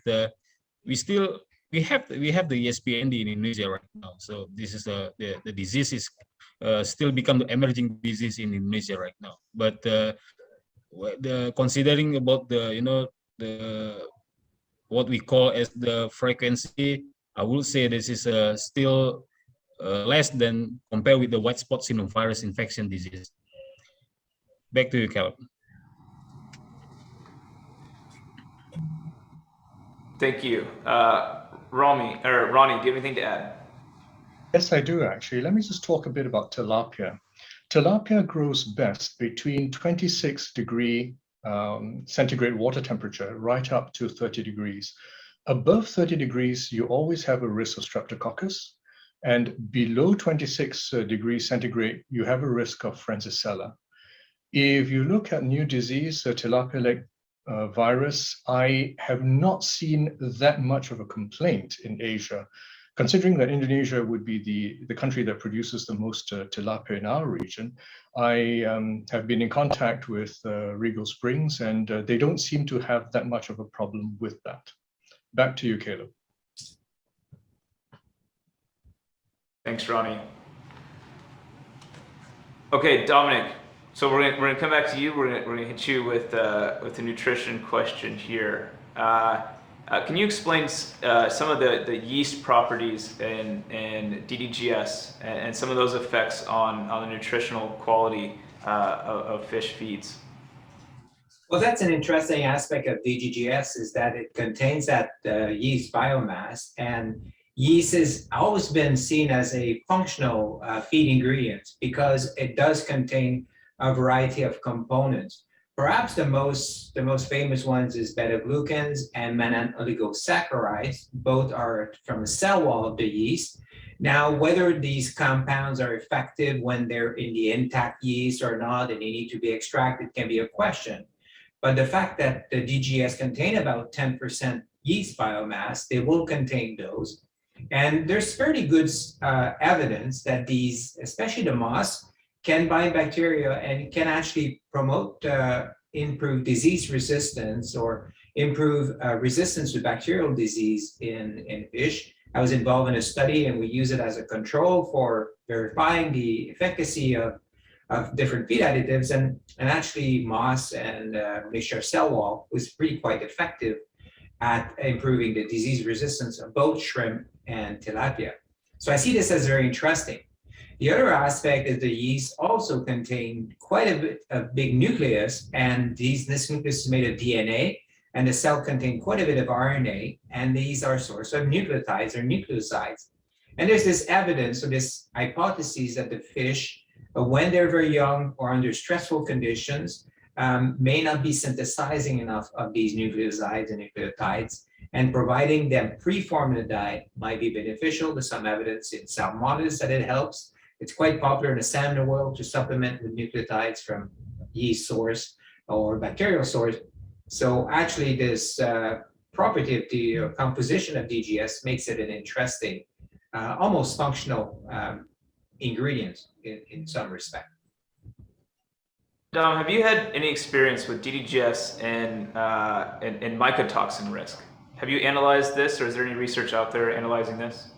we have the ESPND in Indonesia right now. So this is the disease is still become the emerging disease in Indonesia right now. But considering about the what we call as the frequency, I will say this is still less than compared with the white spot syndrome virus infection disease. Back to you, Caleb. Thank you. Ronnie, do you have anything to add? Yes, I do actually. Let me just talk a bit about tilapia. Tilapia grows best between 26-degree centigrade water temperature right up to 30 degrees. Above 30 degrees, you always have a risk of streptococcus. And below 26 degrees centigrade, you have a risk of Francisella. If you look at new disease, tilapia leg virus, I have not seen that much of a complaint in Asia. Considering that Indonesia would be the country that produces the most tilapia in our region, I have been in contact with Regal Springs, and they don't seem to have that much of a problem with that. Back to you, Caleb. Thanks, Ronnie. Okay, Dominic. So we're gonna come back to you. We're gonna hit you with a nutrition question here. Can you explain some of the yeast properties in DDGS and some of those effects on the nutritional quality of fish feeds? Well, that's an interesting aspect of DGGS, is that it contains that yeast biomass, and yeast has always been seen as a functional feed ingredient because it does contain a variety of components. Perhaps the most famous ones is beta-glucans and mannose oligosaccharides. Both are from the cell wall of the yeast. Now, whether these compounds are effective when they're in the intact yeast or not, and they need to be extracted, can be a question. But the fact that the DGS contain about 10% yeast biomass, they will contain those. And there's fairly good evidence that these, especially the moss, can bind bacteria and can actually promote improve disease resistance or improve resistance to bacterial disease in fish. I was involved in a study, and we use it as a control for verifying the efficacy of different feed additives, and actually moss and mixture cell wall was really quite effective at improving the disease resistance of both shrimp and tilapia. So I see this as very interesting. The other aspect is the yeast also contain quite a big nucleus, and this nucleus is made of DNA, and the cell contain quite a bit of RNA, and these are source of nucleotides or nucleosides. And there's this evidence or this hypothesis that the fish, when they're very young or under stressful conditions, may not be synthesizing enough of these nucleosides and nucleotides, and providing them pre-formed in the diet might be beneficial. There's some evidence in salmonids that it helps. It's quite popular in the salmon world to supplement with nucleotides from yeast source or bacterial source. So actually this property of the composition of DGS makes it an interesting, almost functional ingredient in some respect. Dom, have you had any experience with DDGS and mycotoxin risk? Have you analyzed this, or is there any research out there analyzing this?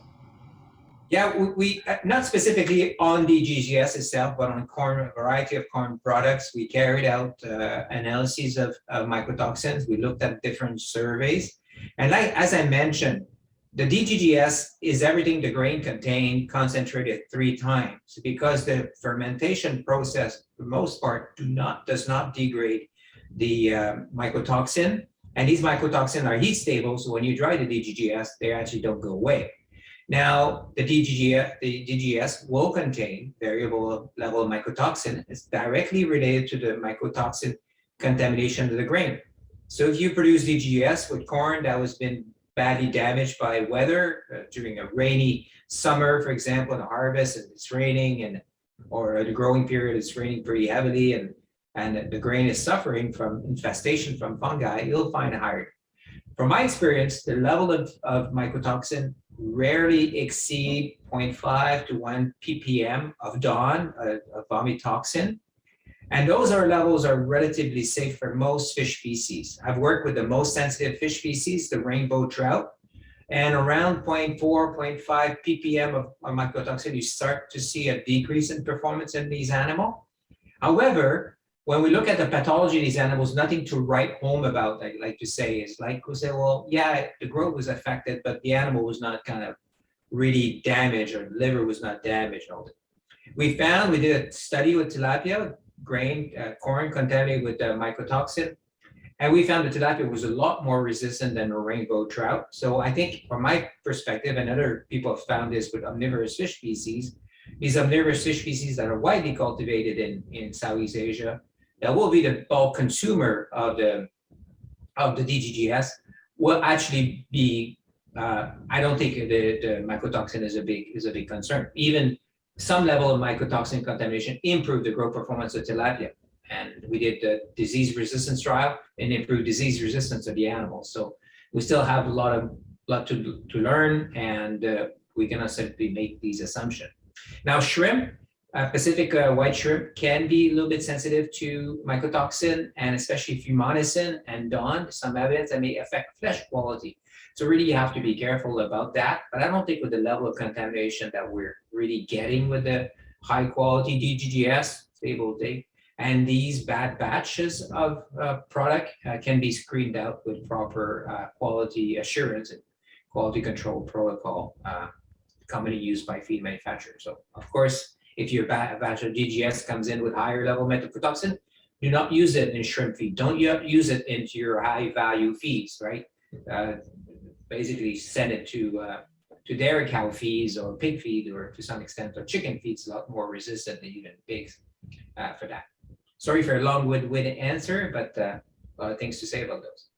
Yeah, we not specifically on DGGS itself, but on corn, a variety of corn products. We carried out analyses of mycotoxins. We looked at different surveys. And as I mentioned, the DGGS is everything the grain contained concentrated 3 times, because the fermentation process, for the most part, does not degrade the mycotoxin. And these mycotoxins are heat stable, so when you dry the DGGS, they actually don't go away. Now, the DGS will contain variable level of mycotoxin. It's directly related to the mycotoxin contamination of the grain. So if you produce DGS with corn that has been badly damaged by weather during a rainy summer, for example, in a harvest, and it's raining, or the growing period is raining pretty heavily, and the grain is suffering from infestation from fungi, you'll find a higher. From my experience, the level of mycotoxin rarely exceed 0.5 to 1 ppm of DON, of vomitoxin. And those levels are relatively safe for most fish species. I've worked with the most sensitive fish species, the rainbow trout, and around 0.4, 0.5 ppm of mycotoxin, you start to see a decrease in performance in these animals. However, when we look at the pathology of these animals, nothing to write home about, I like to say, is like we say, well, yeah, the growth was affected, but the animal was not kind of really damaged, or the liver was not damaged. We did a study with tilapia, grain, corn contaminated with mycotoxin, And we found that tilapia was a lot more resistant than a rainbow trout. So I think from my perspective, and other people have found this with omnivorous fish species, these omnivorous fish species that are widely cultivated in Southeast Asia, that will be the bulk consumer of the DGGS, will actually be, I don't think the mycotoxin is a big concern. Even some level of mycotoxin contamination improved the growth performance of tilapia. And we did the disease resistance trial and improved disease resistance of the animals. So we still have a lot to learn, and we cannot simply make these assumptions. Now, shrimp, Pacific white shrimp can be a little bit sensitive to mycotoxin, and especially fumonisin and DON, some evidence that may affect flesh quality. So really you have to be careful about that. But I don't think with the level of contamination that we're really getting with the high quality DGGS, stable take, and these bad batches of product can be screened out with proper quality assurance and quality control protocol commonly used by feed manufacturers. So of course, if your batch of DGS comes in with higher level mycotoxin, do not use it in shrimp feed. Don't use it into your high value feeds, right? Basically send it to dairy cow feeds or pig feed, or to some extent, or chicken feeds, a lot more resistant than even pigs for that. Sorry for a long-winded answer, but a lot of things to say about those.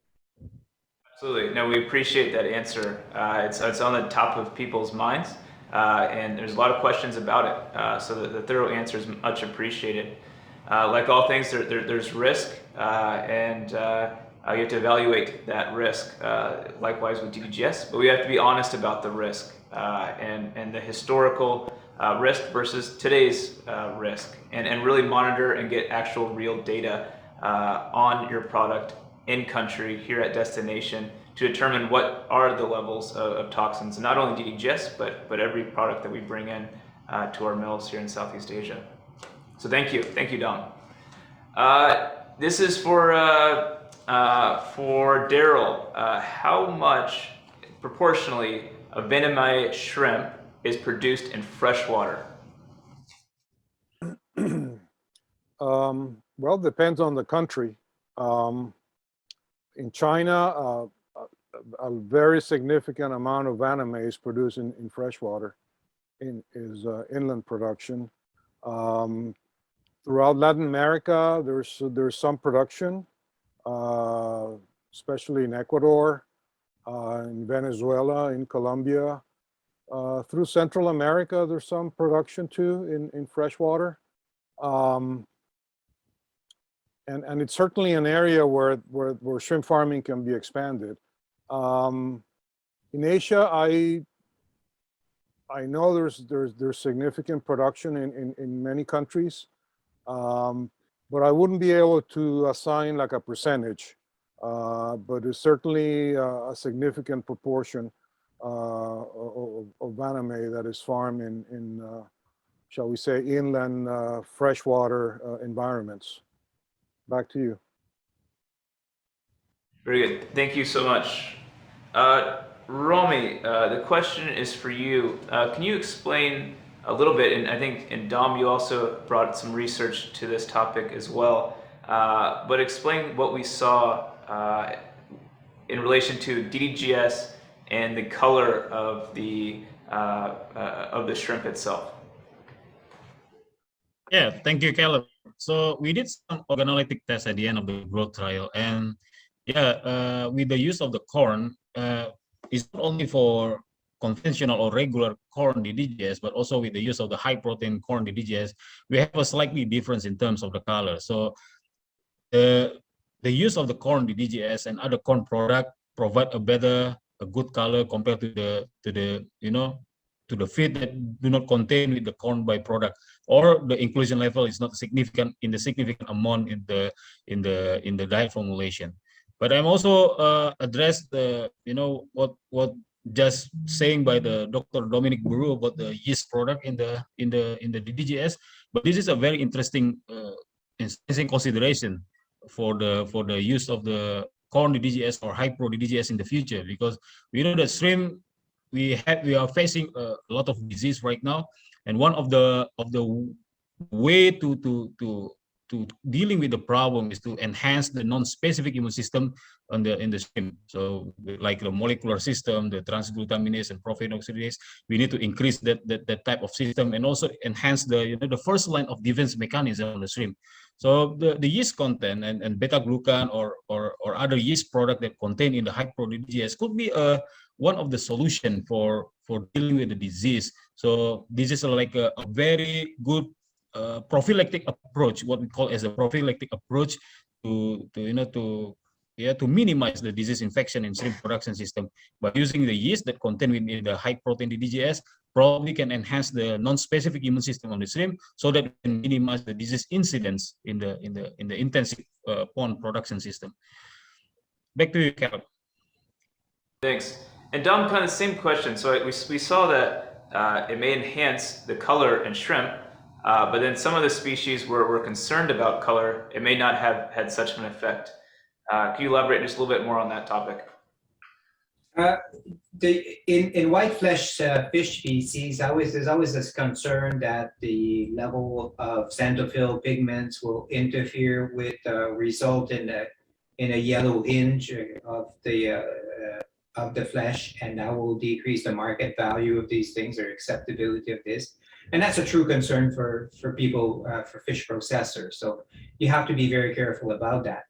Absolutely. No, we appreciate that answer. It's on the top of people's minds, and there's a lot of questions about it. So the thorough answer is much appreciated. Like all things, there's risk, and you have to evaluate that risk. Likewise with DDGS, but we have to be honest about the risk and the historical risk versus today's risk, and really monitor and get actual real data on your product in country here at destination to determine what are the levels of toxins, and not only DDGS, but every product that we bring in to our mills here in Southeast Asia. So thank you, Dom. This is for Daryl. How much proportionally of Vietnamese shrimp is produced in freshwater? Well, depends on the country. In China, a very significant amount of anime is produced in freshwater, is inland production. Throughout Latin America, there's some production, especially in Ecuador, in Venezuela, in Colombia. Through Central America, there's some production too in freshwater. And it's certainly an area where shrimp farming can be expanded. In Asia, I know there's significant production in many countries, but I wouldn't be able to assign like a percentage. But it's certainly a significant proportion of anime that is farmed in shall we say, inland freshwater environments. Back to you. Very good. Thank you so much. Romy, the question is for you. Can you explain a little bit, and I think, and Dom, you also brought some research to this topic as well, but explain what we saw in relation to DDGS and the color of the shrimp itself. Yeah, thank you, Caleb. So we did some organoleptic tests at the end of the growth trial, and yeah, with the use of the corn, it's not only for conventional or regular corn DDGS, but also with the use of the high protein corn DDGS, we have a slightly difference in terms of the color. So the use of the corn DDGS and other corn product provide a good color compared to the feed that do not contain with the corn byproduct, or the inclusion level is not significant amount in the diet formulation. But I'm also addressed the what just saying by the Dr. Dominic Buru about the yeast product in the DDGS. But this is a very interesting consideration for the use of the corn DDGS or high pro DDGS in the future, because we know that shrimp we are facing a lot of disease right now, and one of the way to dealing with the problem is to enhance the non-specific immune system in the shrimp. So like the molecular system, the transglutaminase and proteinoxidase, we need to increase that type of system and also enhance the the first line of defense mechanism on the shrimp. So the yeast content and beta glucan or other yeast product that contain in the high protein DGS could be one of the solution for dealing with the disease. So this is like a very good prophylactic approach, what we call as a prophylactic approach to minimize the disease infection in shrimp production system by using the yeast that contain within the high protein DGS. Probably can enhance the non-specific immune system on the shrimp so that we can minimize the disease incidence in the intensive pond production system. Back to you, Carol. Thanks. And Dom, kind of the same question. So we saw that it may enhance the color in shrimp, but then some of the species were concerned about color. It may not have had such an effect. Can you elaborate just a little bit more on that topic? In white flesh fish species, there's always this concern that the level of xanthophyll pigments will interfere with result in a yellow hinge of the flesh, and that will decrease the market value of these things or acceptability of this. And that's a true concern for people, for fish processors. So you have to be very careful about that.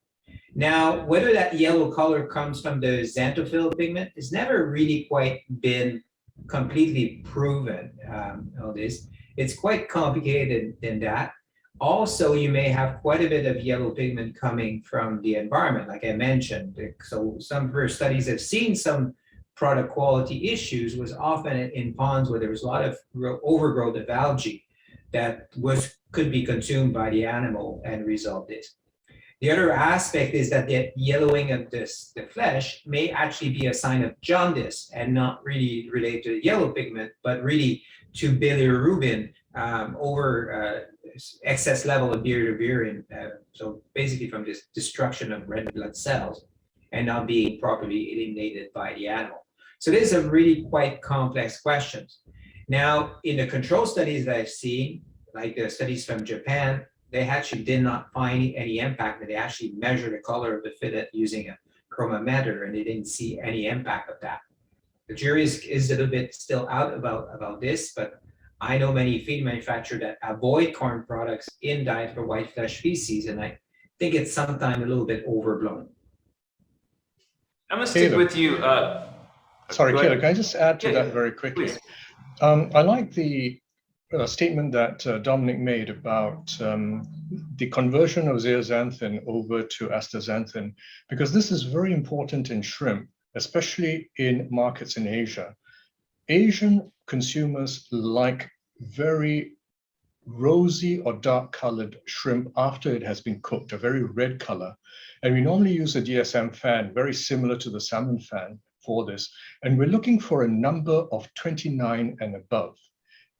Now, whether that yellow color comes from the xanthophyll pigment has never really quite been completely proven. It's quite complicated in that. Also, you may have quite a bit of yellow pigment coming from the environment, like I mentioned. So some first studies have seen some product quality issues was often in ponds where there was a lot of overgrowth of algae that could be consumed by the animal and result this. The other aspect is that the yellowing of the flesh may actually be a sign of jaundice and not really related to the yellow pigment, but really to bilirubin over excess level of bilirubin. So basically from this destruction of red blood cells and not being properly eliminated by the animal. So this is a really quite complex question. Now, in the control studies that I've seen, like the studies from Japan, they actually did not find any impact. They actually measured the color of the fillet using a chromometer, and they didn't see any impact of that. The jury is a little bit still out about this, but I know many feed manufacturers that avoid corn products in diet for white flesh species, and I think it's sometimes a little bit overblown. I'm gonna stick with you. Sorry, Caleb, can I just add to that very quickly? I like the statement that Dominic made about the conversion of zeaxanthin over to astaxanthin, because this is very important in shrimp, especially in markets in Asia. Asian consumers like very rosy or dark colored shrimp after it has been cooked, a very red color. And we normally use a DSM fan, very similar to the salmon fan for this. And we're looking for a number of 29 and above.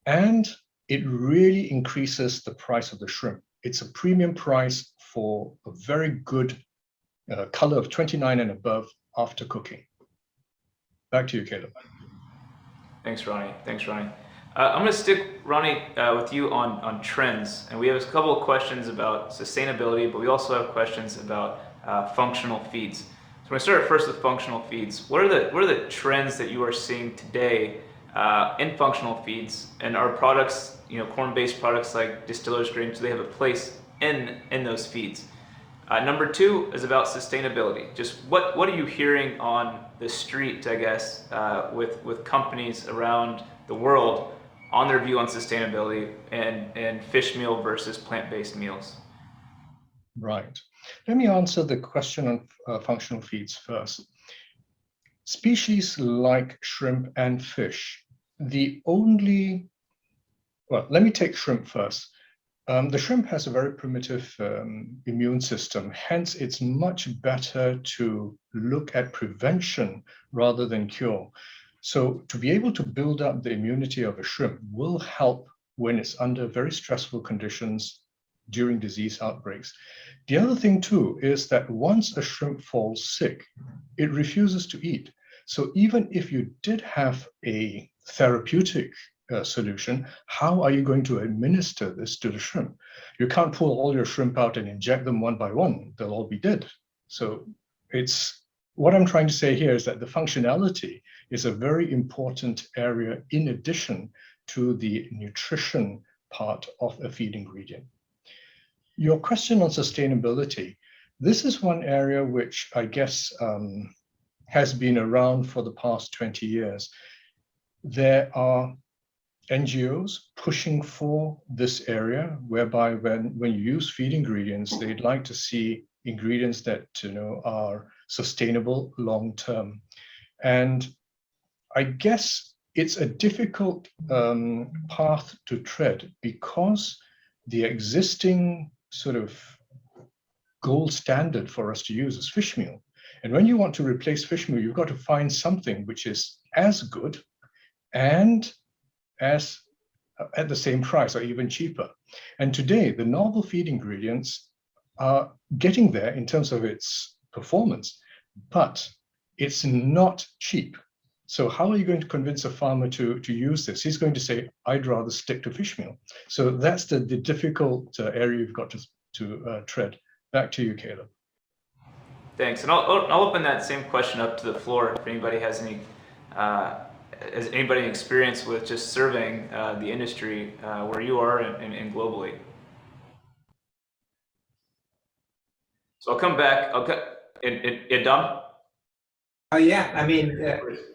And it really increases the price of the shrimp. It's a premium price for a very good color of 29 and above after cooking. Back to you, Caleb. Thanks, Ronnie. I'm going to stick, Ronnie, with you on trends. And we have a couple of questions about sustainability, but we also have questions about functional feeds. So we're going to start first with functional feeds. What are the trends that you are seeing today in functional feeds, and our products, corn-based products like distillers grains, do they have a place in those feeds? Number two is about sustainability. Just what are you hearing on the street, I guess, with companies around the world on their view on sustainability and fish meal versus plant-based meals? Right. Let me answer the question on functional feeds first. Species like shrimp and fish, let me take shrimp first. The shrimp has a very primitive immune system, hence it's much better to look at prevention rather than cure. So to be able to build up the immunity of a shrimp will help when it's under very stressful conditions during disease outbreaks. The other thing too is that once a shrimp falls sick, it refuses to eat. So even if you did have a therapeutic solution, how are you going to administer this to the shrimp? You can't pull all your shrimp out and inject them one by one. They'll all be dead. So it's what I'm trying to say here is that the functionality is a very important area in addition to the nutrition part of a feed ingredient. Your question on sustainability, this is one area which I guess has been around for the past 20 years. There are NGOs pushing for this area, whereby when you use feed ingredients, they'd like to see ingredients that are sustainable long term. And I guess it's a difficult path to tread because the existing sort of gold standard for us to use is fish meal. And when you want to replace fish meal, you've got to find something which is as good and as at the same price or even cheaper. And today, the novel feed ingredients are getting there in terms of its performance, but it's not cheap. So how are you going to convince a farmer to use this? He's going to say, I'd rather stick to fish meal. So that's the difficult area you've got to tread. Back to you, Caleb. Thanks, and I'll open that same question up to the floor if anybody has any experience with just surveying the industry where you are and globally. So I'll come back. Dom? Oh yeah, I mean,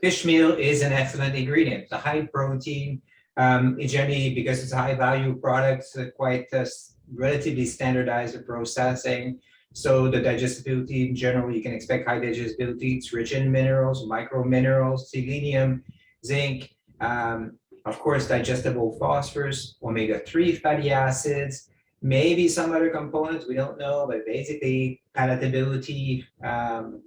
fish meal is an excellent ingredient. It's a high protein. It's generally, because it's a high value product, quite relatively standardized processing. So the digestibility in general, you can expect high digestibility. It's rich in minerals, micro minerals, selenium, zinc, of course, digestible phosphorus, omega-3 fatty acids, maybe some other components, we don't know, but basically palatability,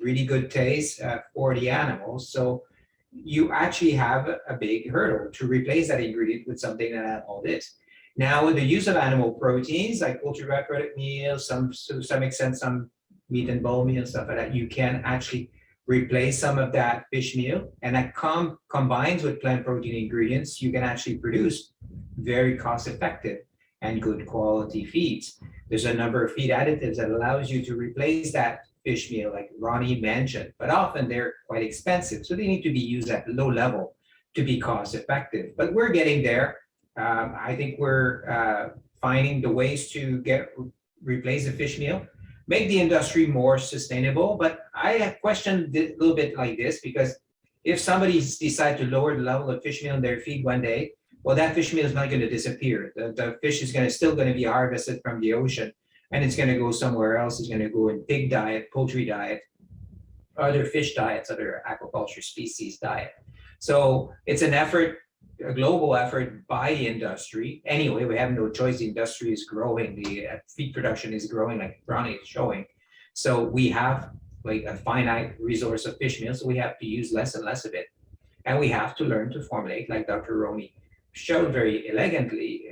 really good taste for the animals. So you actually have a big hurdle to replace that ingredient with something that has all this. Now, with the use of animal proteins like poultry byproduct meal, to some extent, some meat and bone meal, stuff like that, you can actually replace some of that fish meal, and that combines with plant protein ingredients, you can actually produce very cost-effective and good quality feeds. There's a number of feed additives that allows you to replace that fish meal, like Ronnie mentioned, but often they're quite expensive, so they need to be used at low level to be cost-effective. But we're getting there. I think we're finding the ways to replace the fish meal, make the industry more sustainable. But I have questioned a little bit like this, because if somebody decides to lower the level of fish meal in their feed one day, well, that fish meal is not going to disappear. The fish is still going to be harvested from the ocean, and it's going to go somewhere else. It's going to go in pig diet, poultry diet, other fish diets, other aquaculture species diet. So it's an effort, a global effort by industry. Anyway, we have no choice. The industry is growing. The feed production is growing, like Ronnie is showing. So we have like a finite resource of fish meal, so we have to use less and less of it. And we have to learn to formulate, like Dr. Ronnie showed very elegantly,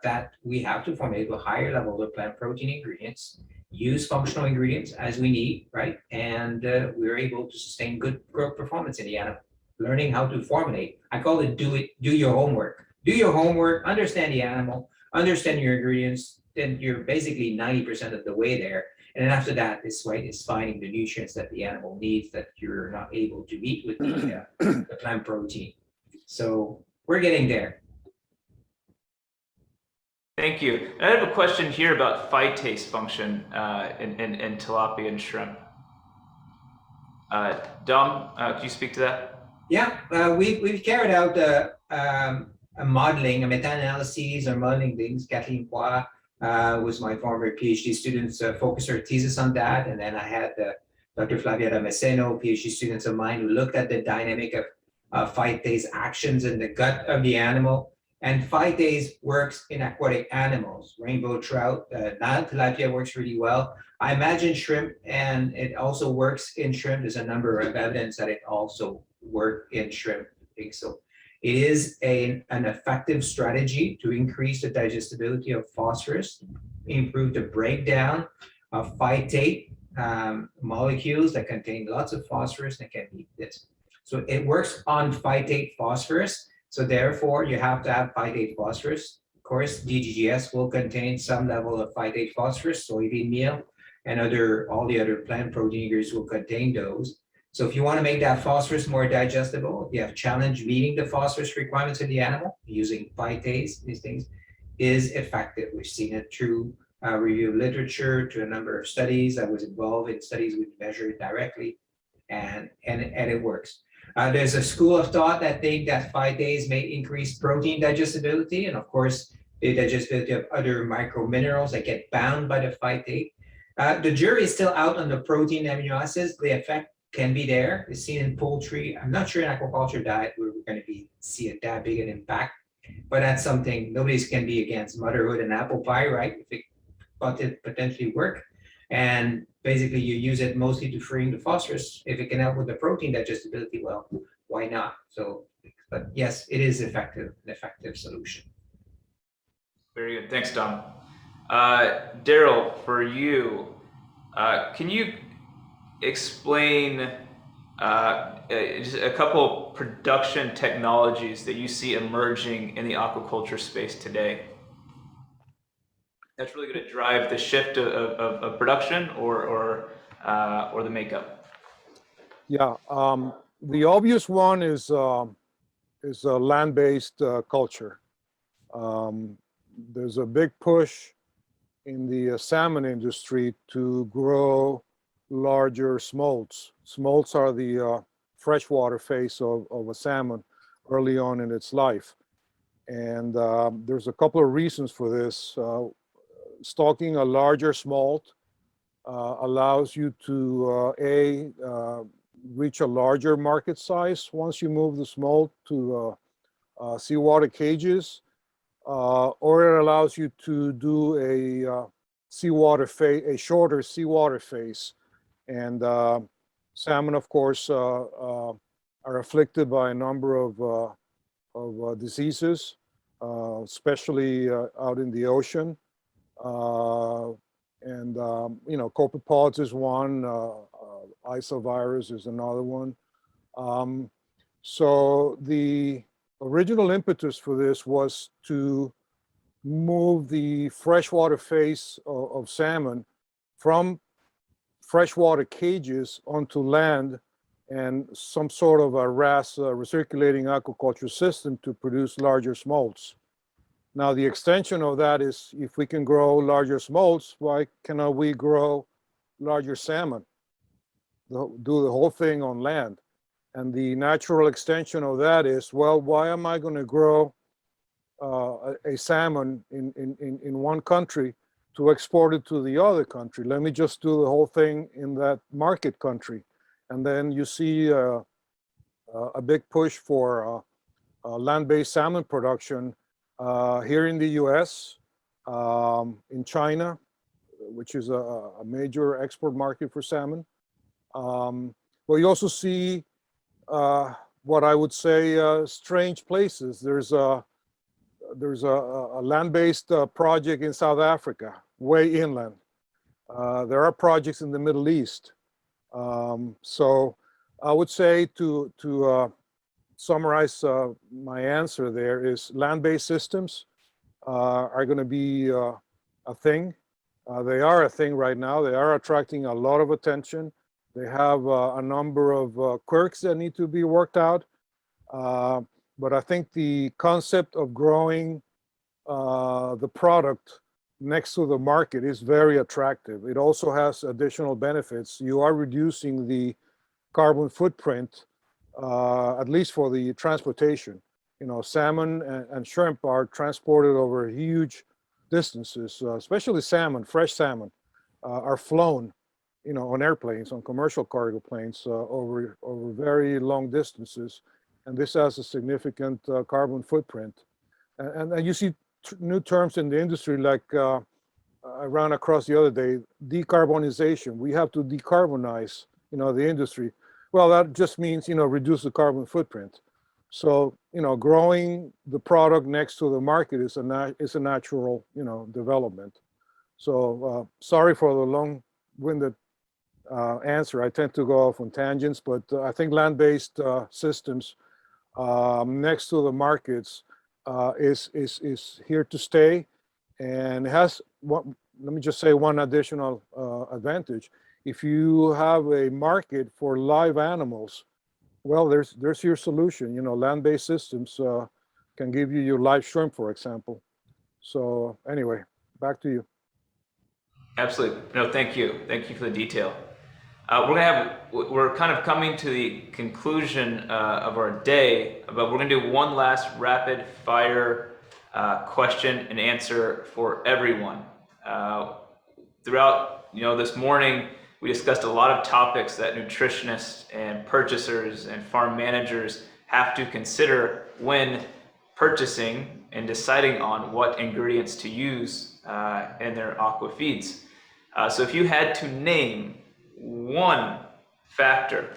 that we have to formulate a higher level of plant protein ingredients, use functional ingredients as we need, right? And we're able to sustain good growth performance in the animal. Learning how to formulate. I call it do your homework. Do your homework, understand the animal, understand your ingredients, then you're basically 90% of the way there. And then after that, it's finding the nutrients that the animal needs that you're not able to meet with the plant protein. So we're getting there. Thank you. I have a question here about phytase function in tilapia and shrimp. Dom, can you speak to that? Yeah, we've carried out a modeling, a meta-analysis or modeling things. Kathleen Aqua was my former PhD student, focused her thesis on that. And then I had Dr. Flavia Damasceno, PhD students of mine, who looked at the dynamic of phytase actions in the gut of the animal. And phytase works in aquatic animals, rainbow trout, Nile tilapia works really well. I imagine shrimp, and it also works in shrimp. There's a number of evidence that it also works in shrimp. So it is an effective strategy to increase the digestibility of phosphorus, improve the breakdown of phytate molecules that contain lots of phosphorus and can eat this. So it works on phytate phosphorus. So therefore, you have to have phytate phosphorus. Of course, DGGS will contain some level of phytate phosphorus, soybean meal, and all the other plant proteiners will contain those. So if you want to make that phosphorus more digestible, you have challenge meeting the phosphorus requirements of the animal using phytates, these things, is effective. We've seen it through review literature, to a number of studies. I was involved in studies we measured directly, and it works. There's a school of thought that think that phytates may increase protein digestibility, and of course, the digestibility of other microminerals that get bound by the phytate. The jury is still out on the protein amino acids. The effect can be there. It's seen in poultry. I'm not sure in aquaculture diet we're going to see it that big an impact, but that's something nobody's can be against motherhood and apple pie, right? If it potentially work, and basically you use it mostly to freeing the phosphorus. If it can help with the protein digestibility, well, why not? So, but yes, it is an effective solution. Very good. Thanks, Dom. Daryl, for you, can you explain just a couple production technologies that you see emerging in the aquaculture space today that's really going to drive the shift of production or the makeup? Yeah, the obvious one is land-based culture. There's a big push in the salmon industry to grow larger smolts. Smolts are the freshwater face of a salmon early on in its life. And there's a couple of reasons for this. Stocking a larger smolt allows you to reach a larger market size once you move the smolt to seawater cages, or it allows you to do a shorter seawater phase. And salmon, of course, are afflicted by a number of diseases, especially out in the ocean. Copepods is one, isovirus is another one. So the original impetus for this was to move the freshwater phase of salmon from freshwater cages onto land and some sort of a RAS, recirculating aquaculture system, to produce larger smolts. Now, the extension of that is, if we can grow larger smolts, why cannot we grow larger salmon? Do the whole thing on land. And the natural extension of that is, well, why am I going to grow a salmon in one country to export it to the other country? Let me just do the whole thing in that market country. And then you see a big push for land-based salmon production here in the US, in China, which is a major export market for salmon. But you also see what I would say strange places. There's a land-based project in South Africa, way inland. There are projects in the Middle East. So I would say to summarize my answer there is, land-based systems are going to be a thing. They are a thing right now. They are attracting a lot of attention. They have a number of quirks that need to be worked out. But I think the concept of growing the product next to the market is very attractive. It also has additional benefits. You are reducing the carbon footprint, at least for the transportation. You know, salmon and shrimp are transported over huge distances, especially salmon, fresh salmon, are flown, you know, on airplanes, on commercial cargo planes, over very long distances. And this has a significant carbon footprint. And you see new terms in the industry, like I ran across the other day, decarbonization. We have to decarbonize, you know, the industry. Well, that just means, you know, reduce the carbon footprint. So, you know, growing the product next to the market is a natural, you know, development. So sorry for the long-winded answer. I tend to go off on tangents, but I think land-based systems next to the markets is here to stay, and has one. Let me just say one additional advantage. If you have a market for live animals, well, there's your solution. You know, land-based systems can give you your live shrimp, for example. So anyway, back to you. Absolutely. No, thank you. Thank you for the detail. We're kind of coming to the conclusion of our day, but we're going to do one last rapid fire question and answer for everyone. Throughout, this morning, we discussed a lot of topics that nutritionists and purchasers and farm managers have to consider when purchasing and deciding on what ingredients to use in their aqua feeds. So if you had to name one factor,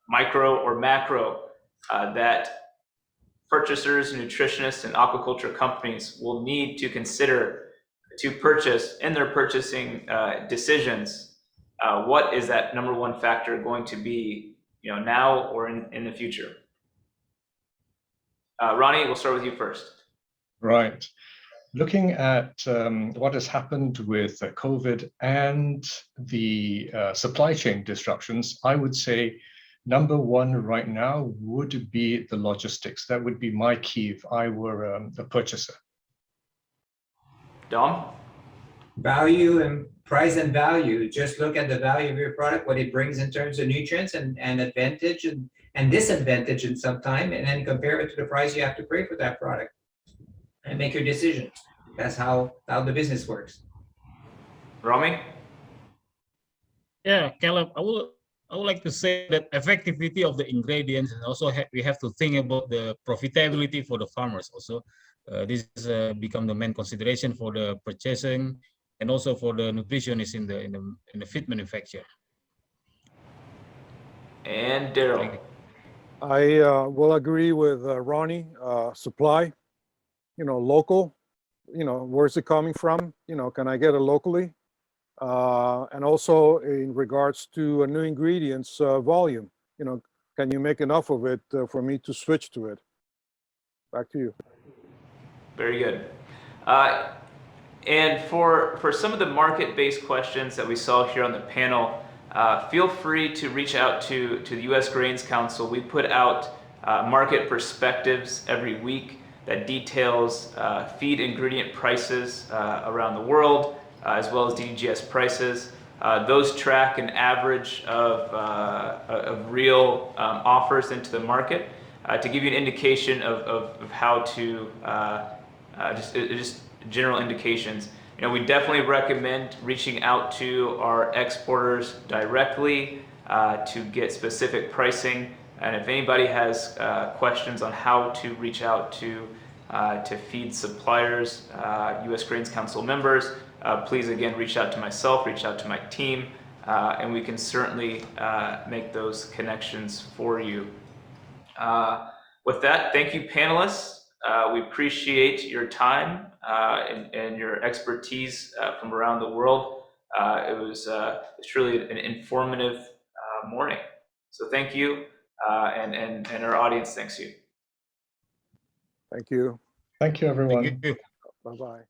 micro or macro, that purchasers, nutritionists, and aquaculture companies will need to consider to purchase in their purchasing decisions, what is that number one factor going to be, now or in the future? Ronnie, we'll start with you first. Right. Looking at what has happened with COVID and the supply chain disruptions, I would say number one right now would be the logistics. That would be my key if I were a purchaser. Dom? Value and price and value. Just look at the value of your product, what it brings in terms of nutrients and advantage and disadvantage in some time, and then compare it to the price you have to pay for that product and make your decision. That's how the business works. Rami? Yeah, Caleb, I would like to say that effectivity of the ingredients, and also we have to think about the profitability for the farmers also. This has become the main consideration for the purchasing and also for the nutritionists in the feed manufacturer. And Daryl? I will agree with Ronnie. Supply, local, where's it coming from? Can I get it locally? And also in regards to new ingredients, volume, can you make enough of it for me to switch to it? Back to you. Very good. And for some of the market-based questions that we saw here on the panel, feel free to reach out to the U.S. Grains Council. We put out market perspectives every week that details feed ingredient prices around the world, as well as DDGS prices. Those track an average of real offers into the market to give you an indication of how to just general indications. We definitely recommend reaching out to our exporters directly to get specific pricing. And if anybody has questions on how to reach out to feed suppliers, U.S. Grains Council members, please again reach out to myself, reach out to my team, and we can certainly make those connections for you. With that, thank you, panelists. We appreciate your time and your expertise from around the world. It's truly an informative morning. So thank you, and our audience thanks you. Thank you. Thank you, everyone. Thank you. Bye-bye.